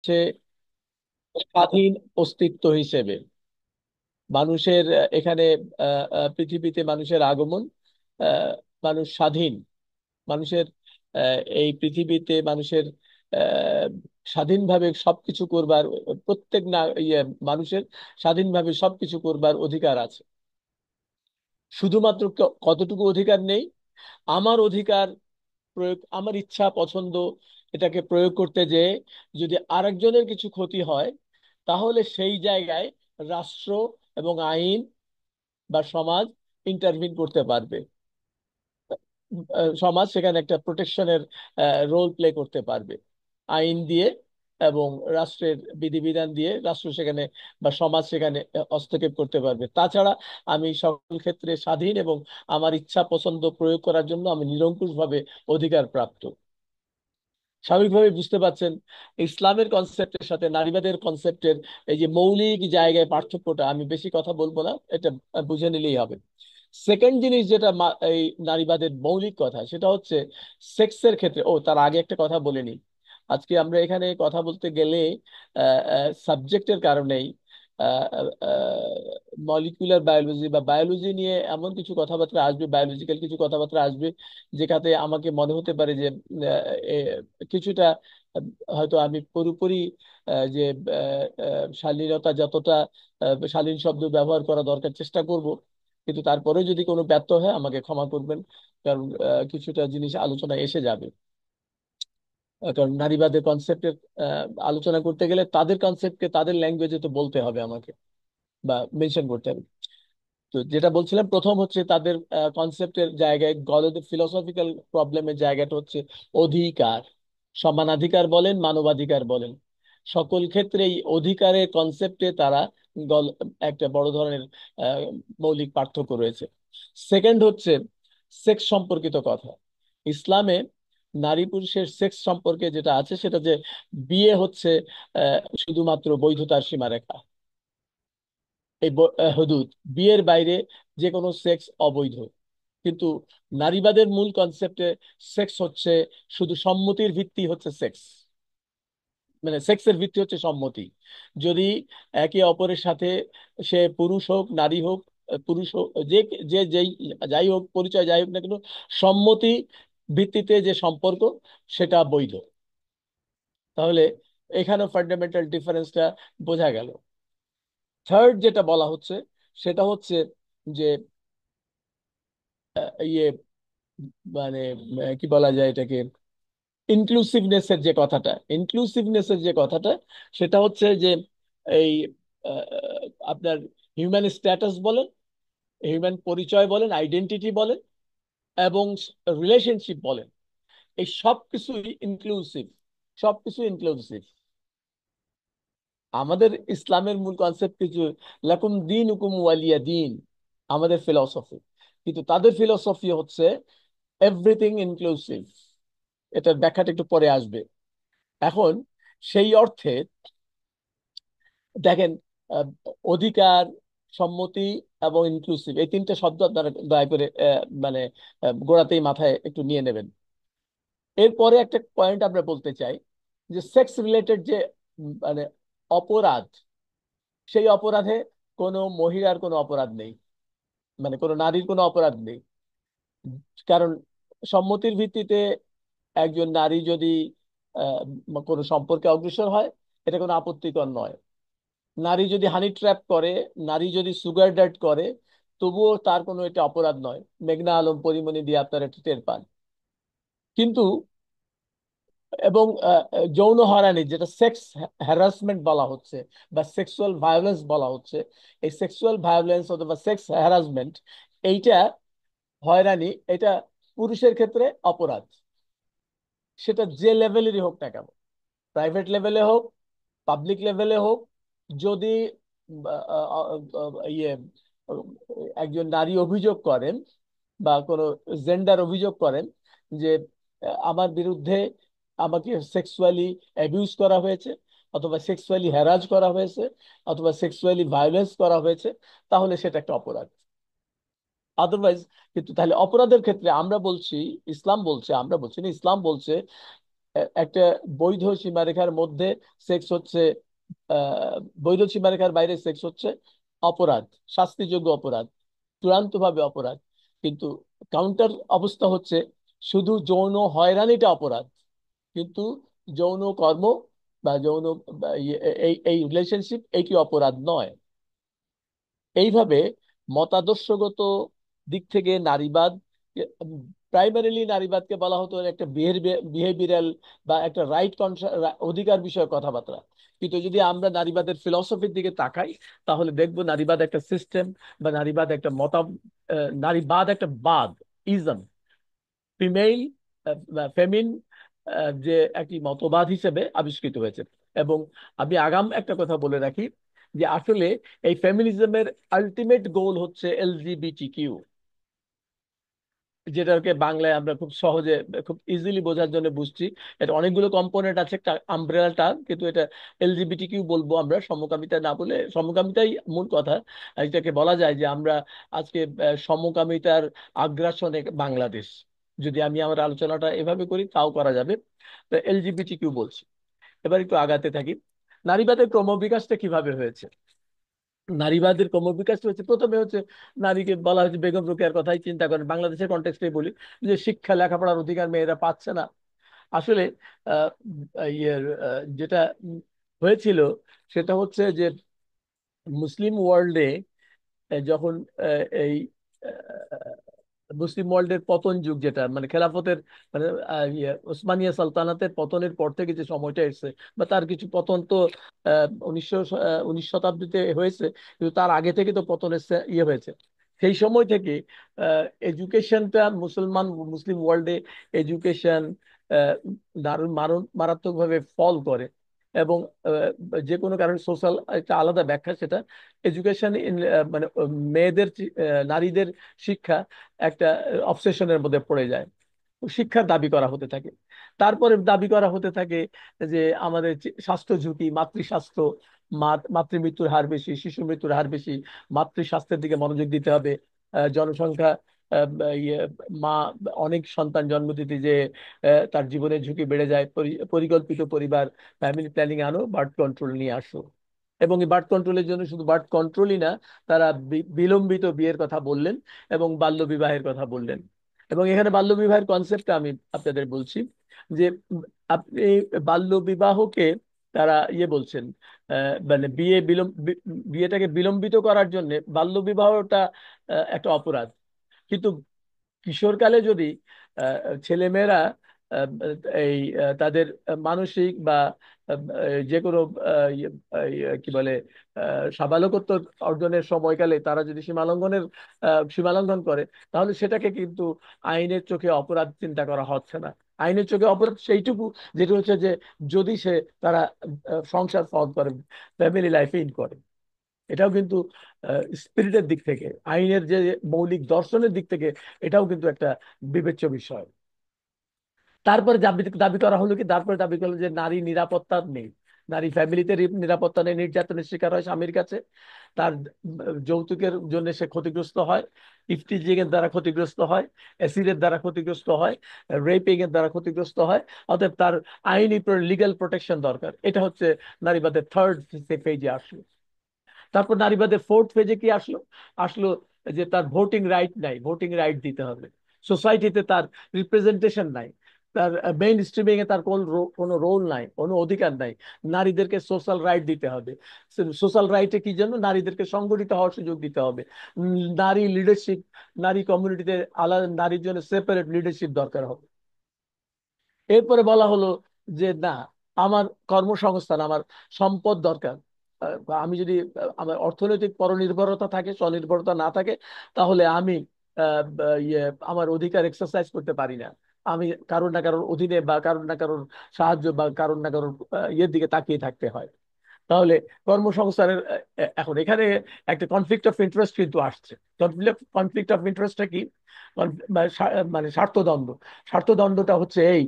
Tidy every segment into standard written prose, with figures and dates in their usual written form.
হচ্ছে স্বাধীন অস্তিত্ব হিসেবে মানুষের এখানে পৃথিবীতে মানুষের আগমন, আহ, মানুষ স্বাধীন, মানুষের এই পৃথিবীতে মানুষের আহ, স্বাধীনভাবে সবকিছু করবার, প্রত্যেক না মানুষের স্বাধীনভাবে সবকিছু করবার অধিকার আছে। শুধুমাত্র কতটুকু অধিকার নেই, আমার অধিকার প্রয়োগ, আমার ইচ্ছা পছন্দ এটাকে প্রয়োগ করতে যে যদি আরেকজনের কিছু ক্ষতি হয়, তাহলে সেই জায়গায় রাষ্ট্র এবং আইন বা সমাজ ইন্টারভিন করতে পারবে। সমাজ সেখানে একটা প্রোটেকশনের রোল প্লে করতে পারবে আইন দিয়ে, এবং রাষ্ট্রের বিধিবিধান দিয়ে রাষ্ট্র সেখানে বা সমাজ সেখানে হস্তক্ষেপ করতে পারবে। তাছাড়া আমি সকল ক্ষেত্রে স্বাধীন এবং আমার ইচ্ছা পছন্দ প্রয়োগ করার জন্য আমি নিরঙ্কুশভাবে অধিকার প্রাপ্ত। স্বাভাবিকভাবে বুঝতে পারছেন ইসলামের কনসেপ্টের সাথে নারীবাদের কনসেপ্টের এই যে মৌলিক জায়গায় পার্থক্যটা, আমি বেশি কথা বলবো না, এটা বুঝে নিলেই হবে। সেকেন্ড জিনিস যেটা এই নারীবাদের মৌলিক কথা, সেটা হচ্ছে সেক্সের ক্ষেত্রে। তার আগে একটা কথা বলে নিই। আজকে আমরা এখানে কথা বলতে গেলে সাবজেক্টের কারণেই মলিকুলার বায়োলজি বা বায়োলজি নিয়ে এমন কিছু কথাবার্তা আসবে, বায়োলজিক্যাল কিছু কথাবার্তা আসবে, যেটাতে আমাকে মনে হতে পারে যে কিছুটা আহ, হয়তো আমি পুরোপুরি যে শালীনতা যতটা শালীন শব্দ ব্যবহার করা দরকার চেষ্টা করব, কিন্তু তারপরে যদি কোনো ব্যর্থ হয় আমাকে ক্ষমা করবেন। কারণ কিছুটা জিনিস আলোচনায় এসে যাবে। কারণ নারীবাদের কনসেপ্টের আলোচনা করতে গেলে তাদের কনসেপ্টকে তাদের ল্যাঙ্গুয়েজে তো বলতে হবে আমাকে, বা মেনশন করতে হবে। তো যেটা বলছিলাম, প্রথম হচ্ছে তাদের কনসেপ্টের জায়গায়, গলদের ফিলোসফিক্যাল প্রবলেমের জায়গাটা হচ্ছে অধিকার। সমানাধিকার বলেন, মানবাধিকার বলেন, সকল ক্ষেত্রেই অধিকারের কনসেপ্টে তারা গল একটা বড় ধরনের আহ, মৌলিক পার্থক্য রয়েছে। সেকেন্ড হচ্ছে সেক্স সম্পর্কিত কথা। ইসলামে নারী পুরুষের সেক্স সম্পর্কে যেটা আছে সেটা যে বিয়ে হচ্ছে শুধুমাত্র বৈধতার সীমারেখা, এই হুদুদ, বিয়ের বাইরে যে কোনো সেক্স অবৈধ। কিন্তু নারীবাদের মূল কনসেপ্টে সেক্স হচ্ছে শুধু সম্মতির ভিত্তি হচ্ছে সেক্স, মানে সেক্সের ভিত্তি হচ্ছে সম্মতি। যদি একে অপরের সাথে, সে পুরুষ হোক নারী হোক, পুরুষ হোক, যে যে যেই যাই হোক, পরিচয় যাই হোক না কেন, সম্মতি ভিত্তিতে যে সম্পর্ক, সেটা বৈধ। তাহলে এখানে ফান্ডামেন্টাল ডিফারেন্সটা বোঝা গেল। থার্ড যেটা বলা হচ্ছে সেটা হচ্ছে যে ইয়ে মানে কি বলা যায় এটাকে, ইনক্লুসিভনেসের যে কথাটা, সেটা হচ্ছে যে এই আপনার হিউম্যান স্ট্যাটাস বলেন, হিউম্যান পরিচয় বলেন, আইডেন্টিটি বলেন, এবং রিলেশনশিপ বলেন, এই সবকিছুই ইনক্লুসিভ, সবকিছু ইনক্লুসিভ। আমাদের ইসলামের মূল কনসেপ্ট কিছু, লাকুম দিন হুকুম ওয়ালিয়া দিন, আমাদের ফিলসফি। কিন্তু তাদের ফিলসফি হচ্ছে এভরিথিং ইনক্লুসিভ। এটার ব্যাখ্যাটা একটু পরে আসবে। এখন সেই অর্থে দেখেন, আহ, অধিকার, সম্মতি এবং ইনক্লুসিভ, এই তিনটে শব্দ আপনারা দয়া করে মানে গোড়াতেই মাথায় একটু নিয়ে নেবেন। এরপরে একটা পয়েন্ট আমরা বলতে চাই, যে সেক্স রিলেটেড যে মানে অপরাধ, সেই অপরাধে কোনো মহিলার কোনো অপরাধ নেই, মানে কোনো নারীর কোনো অপরাধ নেই। কারণ সম্মতির ভিত্তিতে একজন নারী যদি আহ, কোনো সম্পর্কে অগ্রসর হয়, এটা কোনো আপত্তিকর নয়। নারী যদি হানি ট্র্যাপ করে, নারী যদি সুগার ডেট করে, তবুও তার কোনো এটা অপরাধ নয়। মেঘনা আলম পরিমণি দিয়ে আপনারা এটা টের পান। কিন্তু এবং যৌন হয়রানি, যেটা সেক্স হ্যারাসমেন্ট বলা হচ্ছে বা সেক্সুয়াল ভায়োলেন্স বলা হচ্ছে, এই সেক্সুয়াল ভায়োলেন্স অথবা সেক্স হ্যারাসমেন্ট, এইটা হয়রানি, এটা পুরুষের ক্ষেত্রে অপরাধ। সেটা যে লেভেলেরই হোক না কেন, প্রাইভেট লেভেলে হোক, পাবলিক লেভেলে হোক, যদি ইয়ে আহ, একজন নারী অভিযোগ করেন বা কোনো জেন্ডার অভিযোগ করেন যে আমার বিরুদ্ধে, আমাকে সেক্সুয়ালি অ্যাবিউজ করা হয়েছে, অথবা সেক্সুয়ালি হ্যারাস করা হয়েছে, অথবা সেক্সুয়ালি ভায়োলেন্স করা হয়েছে, তাহলে সেটা একটা অপরাধ। আদারওয়াইজ, কিন্তু তাহলে অপরাধের ক্ষেত্রে আমরা বলছি, ইসলাম বলছে, আমরা বলছি না, ইসলাম বলছে একটা বৈধ সীমারেখার মধ্যে সেক্স হচ্ছে, আহ, বৈধ সীমারেখার বাইরে সেক্স হচ্ছে অপরাধ, শাস্তিযোগ্য অপরাধ, চূড়ান্তভাবে অপরাধ। কিন্তু কাউন্টার অবস্থা হচ্ছে শুধু যৌন হয়রানিটা অপরাধ, কিন্তু যৌন কর্ম বা যৌন বা এই এই রিলেশনশিপ এইটি অপরাধ নয়। এইভাবে মতাদর্শগত দিক থেকে নারীবাদ, প্রাইমারিলি নারীবাদকে বলা হতো একটা বিহেভিয়ারাল বা একটা অধিকার বিষয়ক কথাবার্তা। কিন্তু যদি আমরা নারীবাদের ফিলসফির দিকে তাকাই, তাহলে দেখবো নারীবাদ একটা সিস্টেম, বা নারীবাদ একটা নারীবাদ একটা বাদ, ইজম, ফিমেল ফেমিন, যে একটি মতবাদ হিসেবে আবিষ্কৃত হয়েছে। এবং আমি আগাম একটা কথা বলে রাখি যে আসলে এই ফেমিনিজমের আলটিমেট গোল হচ্ছে LGBTQ, যেটাকে বাংলায় আমরা খুব সহজে, খুব ইজিলি বোঝার জন্য বুঝছি। এটা অনেকগুলো কম্পোনেন্ট আছে, একটা আমব্রেলা টার্ম, কিন্তু এটা LGBTQ বলবো আমরা, সমকামিতা না বলে, সমকামিতাই মূল কথা। এটাকে বলা যায় যে আমরা আজকে সমকামিতার আগ্রাসনে বাংলাদেশ, যদি আমি আমার আলোচনাটা এভাবে করি তাও করা যাবে। তো LGBTQ বলছি। এবার একটু আগাতে থাকি। নারীবাদের ক্রমবিকাশটা কিভাবে হয়েছে? নারীবাদের ক্রমবিকাশ হচ্ছে, প্রথমে হচ্ছে নারীকে বলা হয়েছে, বেগম রোকেয়ার কথাই চিন্তা করেন, বাংলাদেশের কন্টেক্সটে বলি, যে শিক্ষা লেখাপড়ার অধিকার মেয়েরা পাচ্ছে না। আসলে আহ, যেটা হয়েছিল সেটা হচ্ছে যে মুসলিম ওয়ার্ল্ডে যখন এই মুসলিম ওয়ার্ল্ডের পতন যুগ, যেটা মানে খেলাফতের, মানে ওসমানিয়া সালতানাতের পতনের পর থেকে যে সময়টা এসেছে, বা তার কিছু পতন তো 19 শতাব্দীতে হয়েছে, কিন্তু তার আগে থেকে তো পতনের ইয়ে হয়েছে। সেই সময় থেকে এডুকেশনটা মুসলিম ওয়ার্ল্ডে এডুকেশন দারুণ মারাত্মকভাবে ফল করে। এবং যে কোনো কারণে সোশ্যাল একটা আলাদা ব্যাখ্যা সেটা, এডুকেশন মানে নারীদের শিক্ষা একটা অবসেশনের মধ্যে পড়ে যায়। শিক্ষার দাবি করা হতে থাকে। তারপরে দাবি করা হতে থাকে যে আমাদের স্বাস্থ্য ঝুঁকি, মাতৃস্বাস্থ্য, মাতৃমৃত্যুর হার বেশি, শিশু মৃত্যুর হার বেশি, মাতৃস্বাস্থ্যের দিকে মনোযোগ দিতে হবে। জনসংখ্যা, ইয়ে, মা অনেক সন্তান জন্ম দিতে যে তার জীবনের ঝুঁকি বেড়ে যায়, পরিকল্পিত পরিবার, ফ্যামিলি প্ল্যানিং আনো, বার্থ কন্ট্রোল নিয়ে আসো। এবং এই বার্থ কন্ট্রোলের জন্য শুধু বার্থ কন্ট্রোলই না, তারা বিলম্বিত বিয়ের কথা বললেন এবং বাল্য বিবাহের কথা বললেন। এবং এখানে বাল্য বিবাহের কনসেপ্টটা আমি আপনাদের বলছি যে আপনি বাল্য বিবাহকে তারা ইয়ে বলছেন, মানে বিয়েটাকে বিলম্বিত করার জন্য বাল্য বিবাহটা একটা অপরাধ। কিন্তু কিশোরকালে যদি ছেলেমেয়েরা তাদের মানসিক বা যে কোনো কি বলে সাবালকত্ব অর্জনের সময়কালে তারা যদি সীমালঙ্ঘন করে, তাহলে সেটাকে কিন্তু আইনের চোখে অপরাধ চিন্তা করা হচ্ছে না। আইনের চোখে অপরাধ সেইটুকু, যেটা হচ্ছে যে যদি তারা সংসার ফর্ম করে, ফ্যামিলি লাইফে ইন করে। এটাও কিন্তু স্পিরিটের দিক থেকে, আইনের যে মৌলিক দর্শনের দিক থেকে, এটাও কিন্তু একটা বিবেচ্য বিষয়। তারপরে দাবি দাবি করা হলো কি, তারপরে দাবি করলো যে নারী নিরাপত্তা নেই, নারী ফ্যামিলিতে নিরাপত্তা নেই, নির্যাতনের শিকার হয় স্বামীর কাছে, তার যৌতুকের জন্য সে ক্ষতিগ্রস্ত হয়, ইফটিজিং এর দ্বারা ক্ষতিগ্রস্ত হয়, অ্যাসিডের দ্বারা ক্ষতিগ্রস্ত হয়, রেপিং এর দ্বারা ক্ষতিগ্রস্ত হয়। অতএব তার আইনি লিগ্যাল প্রোটেকশন দরকার। এটা হচ্ছে নারীবাদের থার্ড ফেজে আসলো। তারপর নারীবাদের ফোর্থ ফেজে কি আসলো? আসলো যে তার ভোটিং রাইট নাই, ভোটিং রাইট দিতে হবে। সোসাইটিতে তার রিপ্রেজেন্টেশন নাই, তার মেইন স্ট্রিমিং এ তার কোনো রোল নাই, কোনো অধিকার নাই। নারীদেরকে সোশ্যাল রাইট দিতে হবে। সোশ্যাল রাইটে কি জন্য? নারীদেরকে সংগঠিত হওয়ার সুযোগ দিতে হবে। নারী লিডারশিপ, নারী কমিউনিটিতে আলাদা, নারীর জন্য সেপারেট লিডারশিপ দরকার হবে। এরপরে বলা হলো যে না, আমার কর্মসংস্থান, আমার সম্পদ দরকার। আমি যদি আমার অর্থনৈতিক পরনির্ভরতা থাকে, স্বনির্ভরতা না থাকে, তাহলে আমি ইয়ে আমার অধিকার এক্সারসাইজ করতে পারি না। আমি কারোর না কারোর অধীনে, বা কারোর না কারোর সাহায্য, বা কারোর না কারোর ইয়ের দিকে তাকিয়ে থাকতে হয়। তাহলে কর্মসংস্থানের এখন এখানে একটা কনফ্লিক্ট অফ ইন্টারেস্ট কিন্তু আসছে। কনফ্লিক্ট অফ ইন্টারেস্টটা কি? মানে স্বার্থদ্বন্দ্ব। স্বার্থদ্বন্দ্বটা হচ্ছে এই,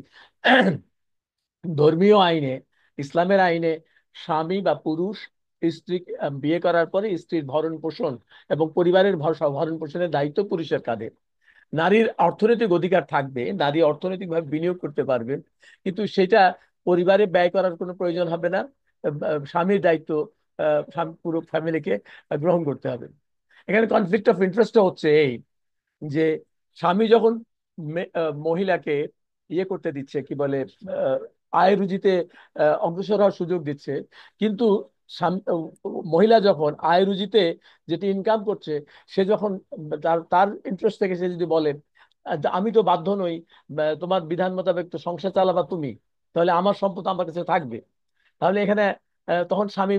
ধর্মীয় আইনে, ইসলামের আইনে স্বামী বা পুরুষ স্ত্রী বিয়ে করার পরে স্ত্রীর ভরণ পোষণ এবং পরিবারের ভরণ পোষণের দায়িত্ব পুরুষের কাঁধে। নারীর অর্থনৈতিক অধিকার থাকবে, নারী অর্থনৈতিকভাবে বিনিয়োগ করতে পারবেন, কিন্তু সেটা পরিবারে ব্যয় করার কোনো প্রয়োজন হবে না। স্বামীর দায়িত্ব পুরো ফ্যামিলিকে গ্রহণ করতে হবে। এখানে কনফ্লিক্ট অফ ইন্টারেস্ট হচ্ছে এই যে স্বামী যখন মহিলাকে ইয়ে করতে দিচ্ছে, কি বলে, আহ, আয় রুজিতে অগ্রসর হওয়ার সুযোগ দিচ্ছে, কিন্তু মহিলা যখন আয় রুজিতে যেটি ইনকাম করছে, সে যখন তার তার ইন্টারেস্ট থেকে সে যদি বলে আমি তো বাধ্য নই, তোমার বিধান মোতাবেক তো সংসার চালাবা তুমি, তাহলে আমার সম্পদ আমার কাছে থাকবে, তাহলে এখানে তখন স্বামী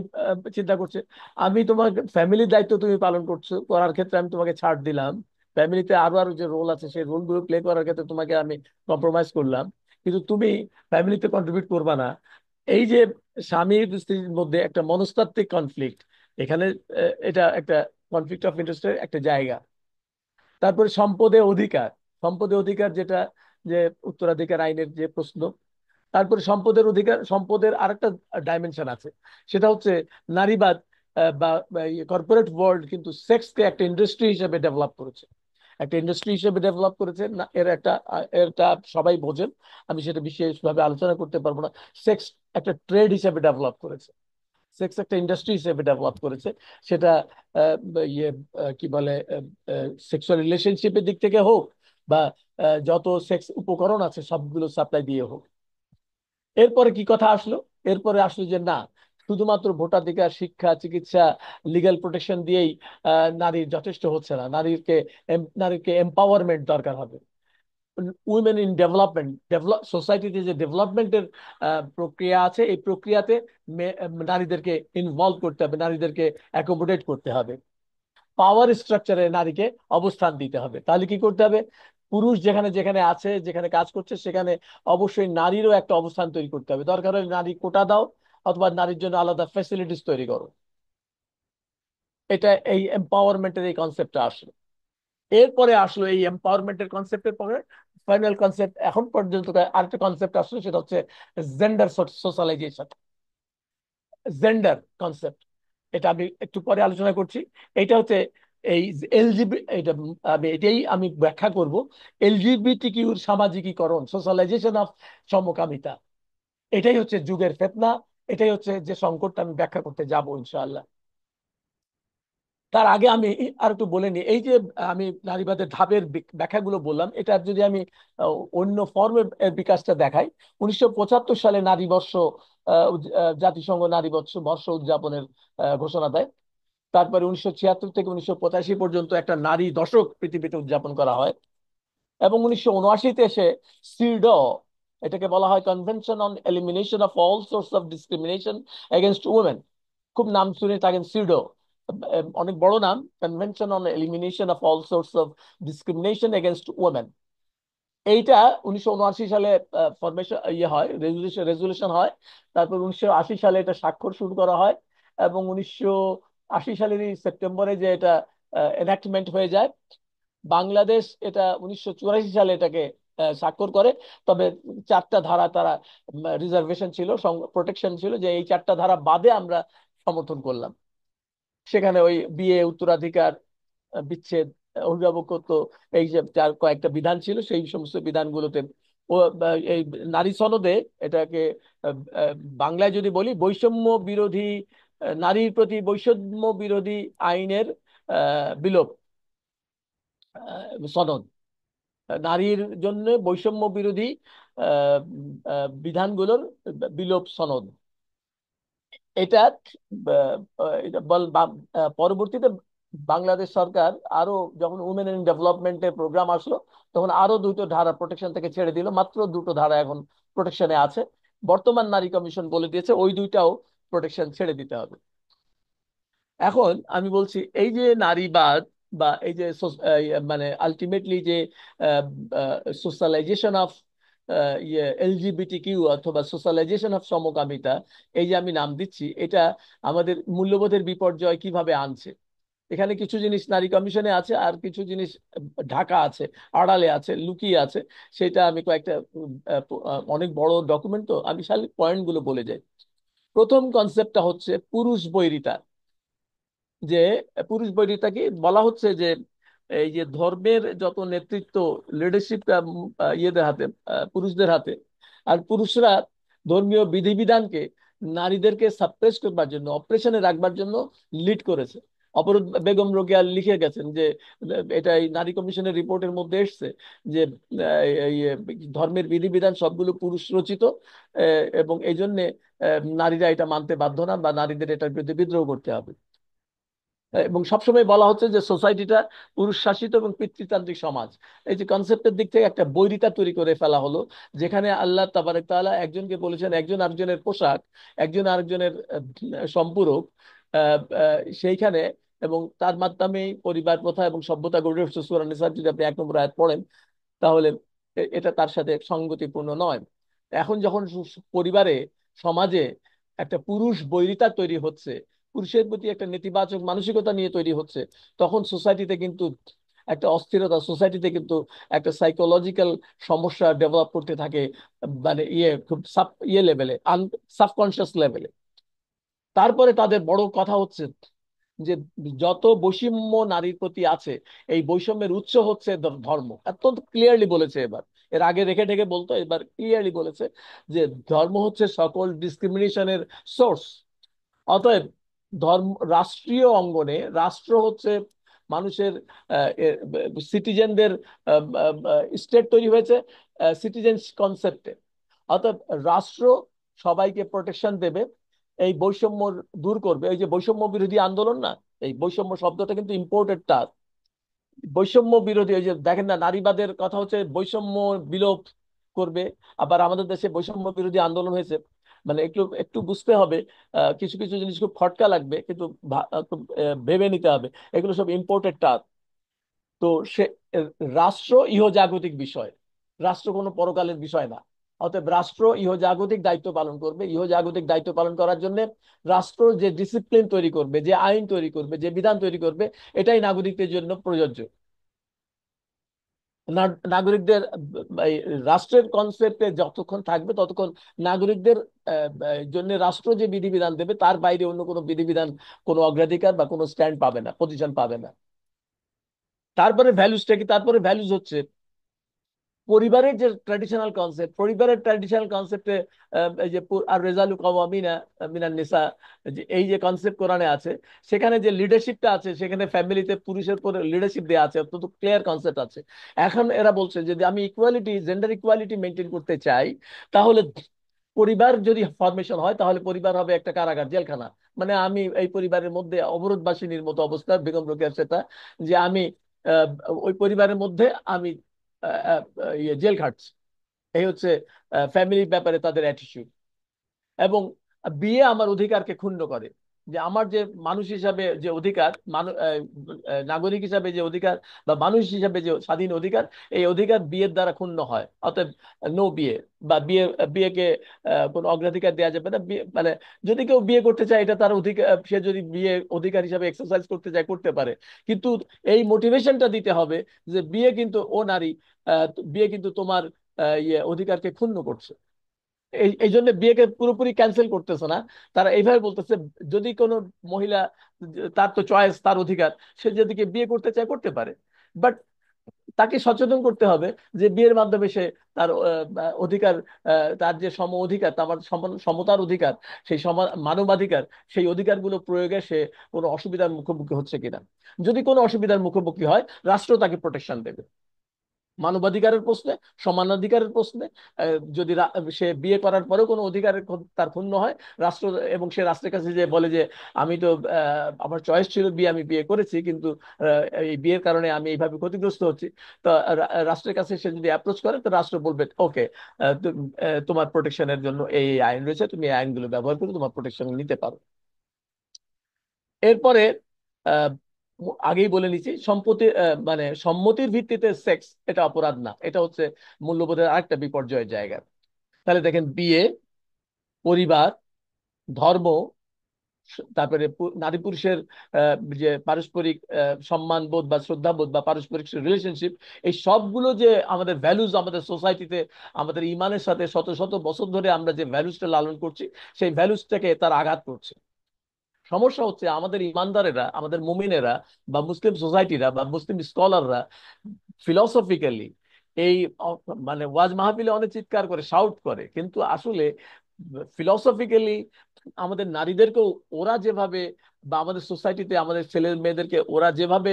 চিন্তা করছে আমি তোমার ফ্যামিলির দায়িত্ব তুমি পালন করছো, করার ক্ষেত্রে আমি তোমাকে ছাড় দিলাম, ফ্যামিলিতে আরো আরো যে রোল আছে সেই রোল গুলো প্লে করার ক্ষেত্রে তোমাকে আমি কম্প্রোমাইজ করলাম, কিন্তু তুমি ফ্যামিলিতে কন্ট্রিবিউট করবা না। এই যে স্বামী স্ত্রীর মধ্যে একটা মনস্তাত্ত্বিক কনফ্লিক্ট, এখানে এটা একটা কনফ্লিক্ট অফ ইন্টারেস্টের একটা জায়গা। তারপরে সম্পদে অধিকার, সম্পদে অধিকার যেটা, যে উত্তরাধিকার আইনের যে প্রশ্ন। তারপরে সম্পদের অধিকার, সম্পদের আরেকটা ডাইমেনশন আছে, সেটা হচ্ছে নারীবাদ বা কর্পোরেট ওয়ার্ল্ড কিন্তু সেক্সকে একটা ইন্ডাস্ট্রি হিসেবে ডেভেলপ করেছে, একটা ইন্ডাস্ট্রি হিসেবে ডেভেলপ করেছে না, এর একটা এটা সবাই বোঝেন, আমি সেটা বিশেষভাবে আলোচনা করতে পারবো না। সেক্স একটা ট্রেড হিসেবে ডেভেলপ করেছে, সেক্স একটা ইন্ডাস্ট্রি হিসেবে ডেভেলপ করেছে। সেটা আহ, ইয়ে কি বলে, সেক্সুয়াল রিলেশনশিপের দিক থেকে হোক বা যত সেক্স উপকরণ আছে সবগুলো সাপ্লাই দিয়ে হোক। এরপরে কি কথা আসলো? এরপরে আসলো যে না, শুধুমাত্র ভোটাধিকার, শিক্ষা, চিকিৎসা, লিগ্যাল প্রোটেকশন দিয়েই নারীর যথেষ্ট হচ্ছে না, নারীকে এম্পাওয়ারমেন্ট দরকার হবে। উইমেন ইন ডেভেলপমেন্ট, সোসাইটিতে যে ডেভেলপমেন্টের প্রক্রিয়া আছে, এই প্রক্রিয়াতে নারীদেরকে ইনভলভ করতে হবে, নারীদেরকে অ্যাকোমোডেট করতে হবে, পাওয়ার স্ট্রাকচারে নারীকে অবস্থান দিতে হবে। তাহলে কি করতে হবে? পুরুষ যেখানে যেখানে আছে, যেখানে কাজ করছে, সেখানে অবশ্যই নারীরও একটা অবস্থান তৈরি করতে হবে। দরকার হলে নারী কোটা দাও, অথবা নারীর জন্য আলাদা ফ্যাসিলিটিস তৈরি করো। এটা এই এম্পাওয়ারমেন্টের এই কনসেপ্টটা আসলো। এরপরে আসলো এই এম্পাওয়ারমেন্টের কনসেপ্টের পরে ফাইনাল কনসেপ্ট এখন পর্যন্ত আরেকটা কনসেপ্ট আসলো, সেটা হচ্ছে জেন্ডার সোশ্যালাইজেশন, জেন্ডার কনসেপ্ট। এটা আমি একটু পরে আলোচনা করছি। এটা হচ্ছে এই এলজিবি, এটা আমি এটাই আমি ব্যাখ্যা করব, এলজিবিটিকিউর সামাজিকীকরণ, সোশ্যালাইজেশন অফ সমকামিতা। এটাই হচ্ছে যুগের ফেতনা, এটাই হচ্ছে যে সংকটটা আমি ব্যাখ্যা করতে যাব ইনশাআল্লাহ। তার আগে আমি আর একটু বলে নিই, এই যে আমি নারীবাদের ধাপের ব্যাখ্যাগুলো বললাম, এটা যদি আমি অন্য ফর্মের বিকাশটা দেখাই, 1975 সালে নারী বর্ষ, জাতিসংঘ নারী বর্ষ বর্ষ উদযাপনের ঘোষণা দেয়। তারপরে 1976 থেকে 1985 পর্যন্ত একটা নারী দশক পৃথিবীতে উদযাপন করা হয়, এবং 1979-তে এসে সিড, এটাকে বলা হয় convention on elimination of all source of discrimination against women. খুব নাম শুনে থাকেন সিডো, অনেক বড় নাম, convention on elimination of all source of discrimination against women. এইটা 1979 সালে ফরমেশন ইয়ে হয়, রেজুলেশন হয়। তারপর 1980 সালে এটা স্বাক্ষর শুরু করা হয়, এবং 1980 সালেরই সেপ্টেম্বরে যে এটা এনাক্টমেন্ট হয়ে যায়। বাংলাদেশ এটা 1984 সালে এটাকে স্বাক্ষর করে। তবে চারটা ধারা তারা রিজার্ভেশন ছিল, প্রোটেকশন ছিল, যে এই চারটা ধারা বাদে আমরা সমর্থন করলাম। সেখানে ওই বিয়ে, উত্তরাধিকার, বিচ্ছেদ, অভিভাবকত্ব, এই যে যার কয়েকটা বিধান ছিল, সেই সমস্ত বিধানগুলোতে ও এই নারী সনদে এটাকে আহ, আহ, বাংলায় যদি বলি, বৈষম্য বিরোধী, নারীর প্রতি বৈষম্য বিরোধী আইনের বিলোপ সনদ, নারীর জন্য বৈষম্য বিরোধী আহ, বিধানগুলোর বিলোপ সনদ। এটা এটা পরবর্তীতে বাংলাদেশ সরকার আরো, যখন উমেন ইন ডেভেলপমেন্টের প্রোগ্রাম আসলো, তখন আরো দুটো ধারা প্রোটেকশন থেকে ছেড়ে দিল, মাত্র দুটো ধারা এখন প্রোটেকশনে আছে। বর্তমান নারী কমিশন বলে দিয়েছে ওই দুইটাও প্রোটেকশন ছেড়ে দিতে হবে। এখন আমি বলছি এই যে নারীবাদ বা এই যে মানে আলটিমেটলি যে সোশ্যালাইজেশন অফ এলজিবিটি কিউ অথবা সোশ্যালাইজেশন অফ সমকামিতা, এই যে আমি নাম দিচ্ছি, এটা আমাদের মূল্যবোধের বিপর্যয় কিভাবে আনছে। এখানে কিছু জিনিস নারী কমিশনে আছে, আর কিছু জিনিস ঢাকা আছে, আড়ালে আছে, লুকিয়ে আছে। সেটা আমি কয়েকটা অনেক বড় ডকুমেন্ট, তো আমি খালি পয়েন্টগুলো বলে যাই। প্রথম কনসেপ্টটা হচ্ছে পুরুষ বৈরিতা। যে পুরুষ বৈরিতা কি বলা হচ্ছে, যে এই যে ধর্মের যত নেতৃত্ব, লিডারশিপ ইয়েদের হাতে, পুরুষদের হাতে। আর পুরুষরা ধর্মীয় বিধিবিধানকে নারীদেরকে সাপ্রেস করবার জন্য, অপারেশনে রাখবার জন্য লিড করেছে। অপরূপ বেগম রোকেয়া লিখে গেছেন যে এটা এই নারী কমিশনের রিপোর্টের মধ্যে এসছে যে এই ধর্মের বিধিবিধান সবগুলো পুরুষ রচিত, এবং এই জন্যে নারীরা এটা মানতে বাধ্য না, বা নারীদের এটার বিরুদ্ধে বিদ্রোহ করতে হবে। এবং সবসময় বলা হচ্ছে যে সোসাইটিটা পুরুষ শাসিত এবং পিতৃতান্ত্রিক সমাজ। এই যে কনসেপ্টের দিক থেকে একটা বৈরিতা তৈরি করে ফেলা হলো, যেখানে আল্লাহ তাবারক তাআলা একজনকে বলেছেন একজন আরেকজনের পোশাক, একজন আরেকজনের সম্পূরক, সেইখানে, এবং তার মাধ্যমেই পরিবার প্রথা এবং সভ্যতা গড়ে উঠছে। সূরা নিসার যদি আপনি 1 নম্বর আয়াত পড়েন, তাহলে এটা তার সাথে সঙ্গতিপূর্ণ নয়। এখন যখন পরিবারে, সমাজে একটা পুরুষ বৈরিতা তৈরি হচ্ছে, পুরুষের প্রতি একটা নেতিবাচক মানসিকতা নিয়ে তৈরি হচ্ছে, তখন সোসাইটিতে কিন্তু একটা অস্থিরতা, সোসাইটিতে কিন্তু একটা সাইকোলজিক্যাল সমস্যা ডেভেলপ করতে থাকে, মানে খুব সাব লেভেলে, সাবকনশিয়াস লেভেলে। তারপরে তাদের বড় কথা হচ্ছে যে যত বৈষম্য নারীর প্রতি আছে, এই বৈষম্যের উৎস হচ্ছে ধর্ম। অত্যন্ত ক্লিয়ারলি বলেছে এবার। এর আগে রেখে ঢেকে বলতো, এবার ক্লিয়ারলি বলেছে যে ধর্ম হচ্ছে সকল ডিসক্রিমিনেশনের সোর্স। অতএব ধর্ম, রাষ্ট্রীয় অঙ্গনে রাষ্ট্র হচ্ছে মানুষের, সিটিজেনদের, স্টেট তৈরি হয়েছে সিটিজেন কনসেপ্টে। অর্থাৎ রাষ্ট্র সবাইকে প্রোটেকশন দেবে, এই বৈষম্য দূর করবে। এই যে বৈষম্য বিরোধী আন্দোলন না, এই বৈষম্য শব্দটা কিন্তু ইম্পোর্টেড টার্ম। বৈষম্য বিরোধী, ওই যে দেখেন না, নারীবাদের কথা হচ্ছে বৈষম্য বিলোপ করবে, আবার আমাদের দেশে বৈষম্য বিরোধী আন্দোলন হয়েছে। মানে একটু একটু বুঝতে হবে, কিছু কিছু জিনিস খুব খটকা লাগবে, কিন্তু খুব, ভেবে নিতে হবে। এগুলো সব ইম্পোর্টেড টার্ম। তো সে আহ, রাষ্ট্র ইহজাগতিক বিষয়, রাষ্ট্র কোনো পরকালের বিষয় না। অতএব রাষ্ট্র ইহজাগতিক দায়িত্ব পালন করবে। ইহজাগতিক দায়িত্ব পালন করার জন্য রাষ্ট্র যে ডিসিপ্লিন তৈরি করবে, যে আইন তৈরি করবে, যে বিধান তৈরি করবে, এটাই নাগরিকদের জন্য প্রযোজ্য। নাগরিকদের, এই রাষ্ট্রের কনসেপ্টে যতক্ষণ থাকবে ততক্ষণ নাগরিকদের জন্য রাষ্ট্র যে বিধিবিধান দেবে তার বাইরে অন্য কোনো বিধিবিধান কোনো অগ্রাধিকার বা কোনো স্ট্যান্ড পাবে না, পজিশন পাবে না। তারপরে ভ্যালুসটা কি? তারপরে ভ্যালুস হচ্ছে পরিবারের যে ট্র্যাডিশনাল কনসেপ্ট, পরিবারের ট্র্যাডিশনাল কনসেপ্টে এই যে আর রেজালু কাওয়ামিনা মিনান নিসা, যে এই যে কনসেপ্ট কোরআনে আছে, সেখানে যে লিডারশিপটা আছে, সেখানে ফ্যামিলিতে পুরুষের পরে লিডারশিপ দেওয়া আছে, অত্যন্ত ক্লিয়ার কনসেপ্ট আছে। এখন এরা বলছে যদি আমি ইকুয়ালিটি, জেন্ডার ইকুয়ালিটি মেনটেন করতে চাই, তাহলে পরিবার যদি ফরমেশন হয়, তাহলে পরিবার হবে একটা কারাগার, জেলখানা। মানে আমি এই পরিবারের মধ্যে অবরোধবাসিনীর মতো অবস্থা, বেগম রোকেয়ার সেটা, যে আমি আহ, ওই পরিবারের মধ্যে আমি জেল খাটছি। এই হচ্ছে ফ্যামিলির ব্যাপারে তাদের অ্যাটিটিউড। এবং বিয়ে আমার অধিকারকে ক্ষুণ্ণ করে, যে আমার যে মানুষ হিসাবে যে অধিকার, নাগরিক হিসাবে যে অধিকার, বা মানুষ হিসাবে যে স্বাধীন অধিকার, এই অধিকার বিয়ের দ্বারা ক্ষুণ্ণ হয়। অতএব নো বিয়ে, বা বিয়েকে কোনো অগ্রাধিকার দেওয়া যাবে না। বিয়ে মানে যদি কেউ বিয়ে করতে চায়, এটা তার অধিকার, সে যদি বিয়ে অধিকার হিসাবে এক্সারসাইজ করতে চায় করতে পারে। কিন্তু এই মোটিভেশনটা দিতে হবে যে বিয়ে কিন্তু, ও নারী, বিয়ে কিন্তু তোমার অধিকারকে ক্ষুণ্ণ করছে। এই এই জন্য বিয়েকে পুরোপুরি ক্যান্সেল করতেছে না। তারা এইভাবে বলতেছে যদি কোনো মহিলা, তার তো চয়েস, তার অধিকার, সে যেদিকে বিয়ে করতে চায় করতে পারে। বাট তাকে সচেতন করতে হবে যে বিয়ের মাধ্যমে সে তার অধিকার, তার যে সম অধিকার, তার সমতার অধিকার, সেই মানবাধিকার, সেই অধিকারগুলো প্রয়োগে সে কোনো অসুবিধার মুখোমুখি হচ্ছে কিনা। যদি কোনো অসুবিধার মুখোমুখি হয়, রাষ্ট্র তাকে প্রোটেকশন দেবে। মানবাধিকারের প্রশ্নে, সমানাধিকারের প্রশ্নে, যদি সে বিয়ে করার পরেও কোনো অধিকারের তার ক্ষুণ্ণ হয়, রাষ্ট্র, এবং সে রাষ্ট্রের কাছে যে বলে যে আমি তো, আমার চয়েস ছিল বিয়ে, আমি বিয়ে করেছি, কিন্তু এই বিয়ের কারণে আমি এইভাবে ক্ষতিগ্রস্ত হচ্ছি, তো রাষ্ট্রের কাছে সে যদি অ্যাপ্রোচ করে, তো রাষ্ট্র বলবে ওকে, তোমার প্রোটেকশনের জন্য এই এই আইন রয়েছে, তুমি এই আইনগুলো ব্যবহার করে তোমার প্রোটেকশন নিতে পারো। এরপরে আহ, আগেই বলে নিচ্ছি, সম্পত্তি, মানে সম্মতির ভিত্তিতে সেক্স এটা অপরাধ না। এটা হচ্ছে মূল্যবোধের আরেকটা বিপর্যয়ের জায়গা। তাহলে দেখেন, বিয়ে, পরিবার, ধর্ম, তারপরে নারী পুরুষের যে পারস্পরিক সম্মানবোধ বা শ্রদ্ধাবোধ বা পারস্পরিক রিলেশনশিপ, এই সবগুলো যে আমাদের ভ্যালুজ, আমাদের সোসাইটিতে আমাদের ইমানের সাথে শত শত বছর ধরে আমরা যে ভ্যালুজটা লালন করছি, সেই ভ্যালুজটাকে তার আঘাত করছে। সমস্যা হচ্ছে আমাদের ইমানদারেরা, আমাদের মুমিনেরা বা মুসলিম সোসাইটিরা বা মুসলিম স্কলাররা ফিলসফিক্যালি এই মানে ওয়াজ মাহফিলে অনেক চিৎকার করে, শাউট করে, কিন্তু আসলে ফিলসফিক্যালি আমাদের নারীদেরকেও ওরা যেভাবে, বা আমাদের সোসাইটিতে আমাদের ছেলে মেয়েদেরকে ওরা যেভাবে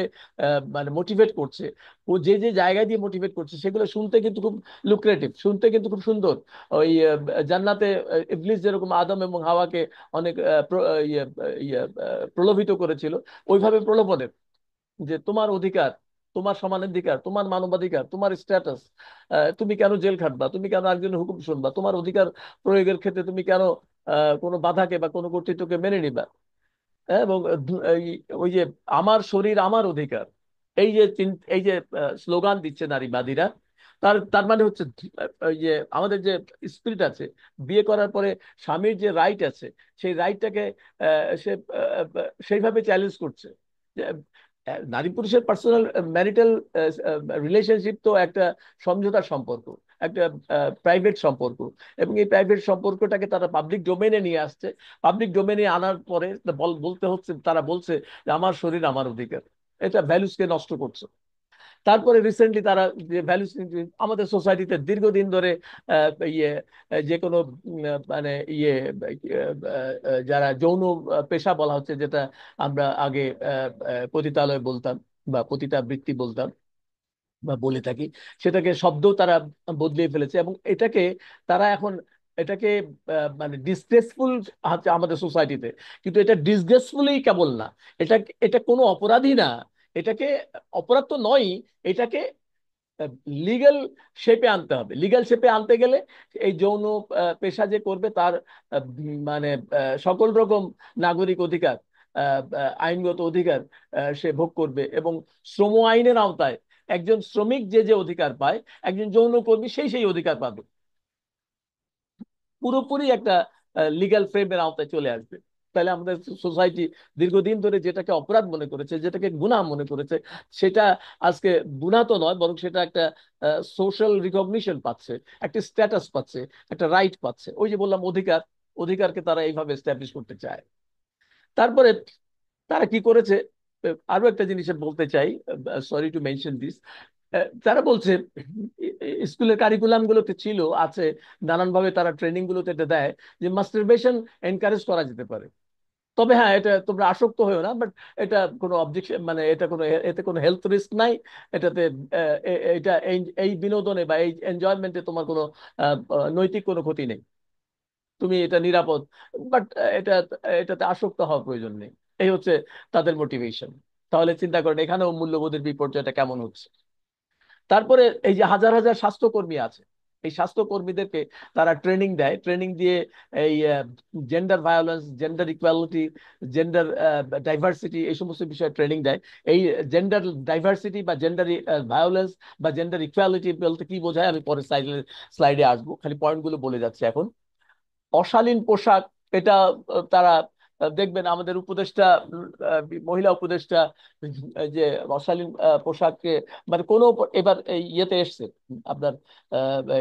মানে মোটিভেট করছে, ও যে যে জায়গায় দিয়ে মোটিভেট করছে, সেগুলো শুনতে কিন্তু খুব লুক্রেটিভ, শুনতে কিন্তু খুব সুন্দর। ওই জান্নাতে ইবলিস যেরকম আদম এবং হাওয়াকে অনেক প্রলোভিত করেছিল, ওইভাবে প্রলোভনের যে তোমার অধিকার, তোমার সমানাধিকার, তোমার মানবাধিকার, তোমার স্ট্যাটাস, তুমি কেন জেল খাটবা, তুমি কেন একজনের হুকুম শুনবা, তোমার অধিকার প্রয়োগের ক্ষেত্রে তুমি কেন কোনো বাধাকে বা কোনো কর্তৃত্বকে মেনে নিবা। হ্যাঁ, এবং ওই যে আমার শরীর আমার অধিকার, এই যে এই যে স্লোগান দিচ্ছে নারীবাদীরা, তার তার মানে হচ্ছে ওই যে আমাদের যে স্পিরিট আছে, বিয়ে করার পরে স্বামীর যে রাইট আছে, সেই রাইটটাকে সে সেইভাবে চ্যালেঞ্জ করছে যে নারী পুরুষের পার্সোনাল ম্যারিটাল রিলেশনশিপ তো একটা সমঝোতার সম্পর্ক, একটা প্রাইভেট সম্পর্ক, এবং এই প্রাইভেট সম্পর্কটাকে তারা পাবলিক ডোমেনে নিয়ে আসছে। পাবলিক ডোমেনে আনার পরে বলতে হচ্ছে, তারা বলছে যে আমার শরীর আমার অধিকার। এটা ভ্যালুসকে নষ্ট করছে। তারপরে রিসেন্টলি তারা যে ভ্যালুস আমাদের সোসাইটিতে দীর্ঘদিন ধরে ইয়ে যে কোনো মানে ইয়ে যারা যৌন পেশা বলা হচ্ছে, যেটা আমরা আগে পতিতালয় বলতাম বা পতিতাবৃত্তি বলতাম বা বলে থাকি, সেটাকে শব্দ তারা বদলিয়ে ফেলেছে, এবং এটাকে তারা এখন এটাকে মানে ডিসগ্রেসফুল হচ্ছে আমাদের সোসাইটিতে। কিন্তু এটা ডিসগ্রেসফুলই কেবল না, এটা এটা কোনো অপরাধী না, এটাকে অপরাধ তো নয়, এটাকে লিগ্যাল শেপে আনতে হবে। লিগ্যাল শেপে আনতে গেলে এই যৌন পেশা যে করবে তার মানে সকল রকম নাগরিক অধিকার, আইনগত অধিকার সে ভোগ করবে, এবং শ্রম আইনের আওতায় একজন শ্রমিক যে যে অধিকার পায়, একজন যৌনকর্মী সেই সেই অধিকার পাবে। পুরোপুরি একটা লিগ্যাল ফ্রেমের আওতায় চলে আসবে। তাহলে আমাদের সোসাইটি দীর্ঘদিন ধরে যেটাকে অপরাধ মনে করেছে, যেটাকে গুনাহ মনে করেছে, সেটা আজকে গুনাহ তো নয়, বরং সেটা একটা সোশ্যাল রিকগনিশন পাচ্ছে, একটা স্ট্যাটাস পাচ্ছে, একটা রাইট পাচ্ছে। ওই যে বললাম অধিকার, অধিকারকে তারা এইভাবে এস্টাবলিশ করতে চায়। তারপরে তারা কি করেছে, আরো একটা জিনিস বলতে চাই, সরি টু মেনশন দিস। তারা বলছে স্কুলের কারিকুলাম গুলোতে ছিল, আছে, নানানভাবে তারা ট্রেনিং গুলোতে এটা দেয় যে মাস্টারবেশন এনকারেজ করা যেতে পারে। তবে হ্যাঁ, এটা তোমরা আসক্ত হয়েও না, বাট এটা কোনো অবজেকশন, মানে এটা কোনো, এতে কোনো হেলথ রিস্ক নাই। এটাতে এটা এই এই বিনোদনে বা এই এনজয়মেন্টে তোমার কোনো নৈতিক কোনো ক্ষতি নেই, তুমি এটা নিরাপদ। বাট এটা, এটাতে আসক্ত হওয়ার প্রয়োজন নেই। এই হচ্ছে তাদের মোটিভেশন। তাহলে চিন্তা করেন এখানেও মূল্যবোধের বিপর্যয়টা কেমন হচ্ছে। তারপরে এই যে হাজার হাজার স্বাস্থ্যকর্মী আছে, এই স্বাস্থ্যকর্মীদেরকে তারা ট্রেনিং দেয়, ট্রেনিং দিয়ে এই gender violence, gender equality, gender diversity, এই সমস্ত বিষয়ে ট্রেনিং দেয়। এই জেন্ডার ডাইভার্সিটি বা জেন্ডার ভায়োলেন্স বা জেন্ডার ইকুয়ালিটি বলতে কি বোঝায় আমি পরে স্লাইডে আসবো, খালি পয়েন্টগুলো বলে যাচ্ছে এখন। অশালীন পোশাক, এটা তারা দেখবেন আমাদের উপদেষ্টা, মহিলা উপদেষ্টা যে অশালীন পোশাককে মানে কোনো এবার এই ইয়েতে এসছে, আপনার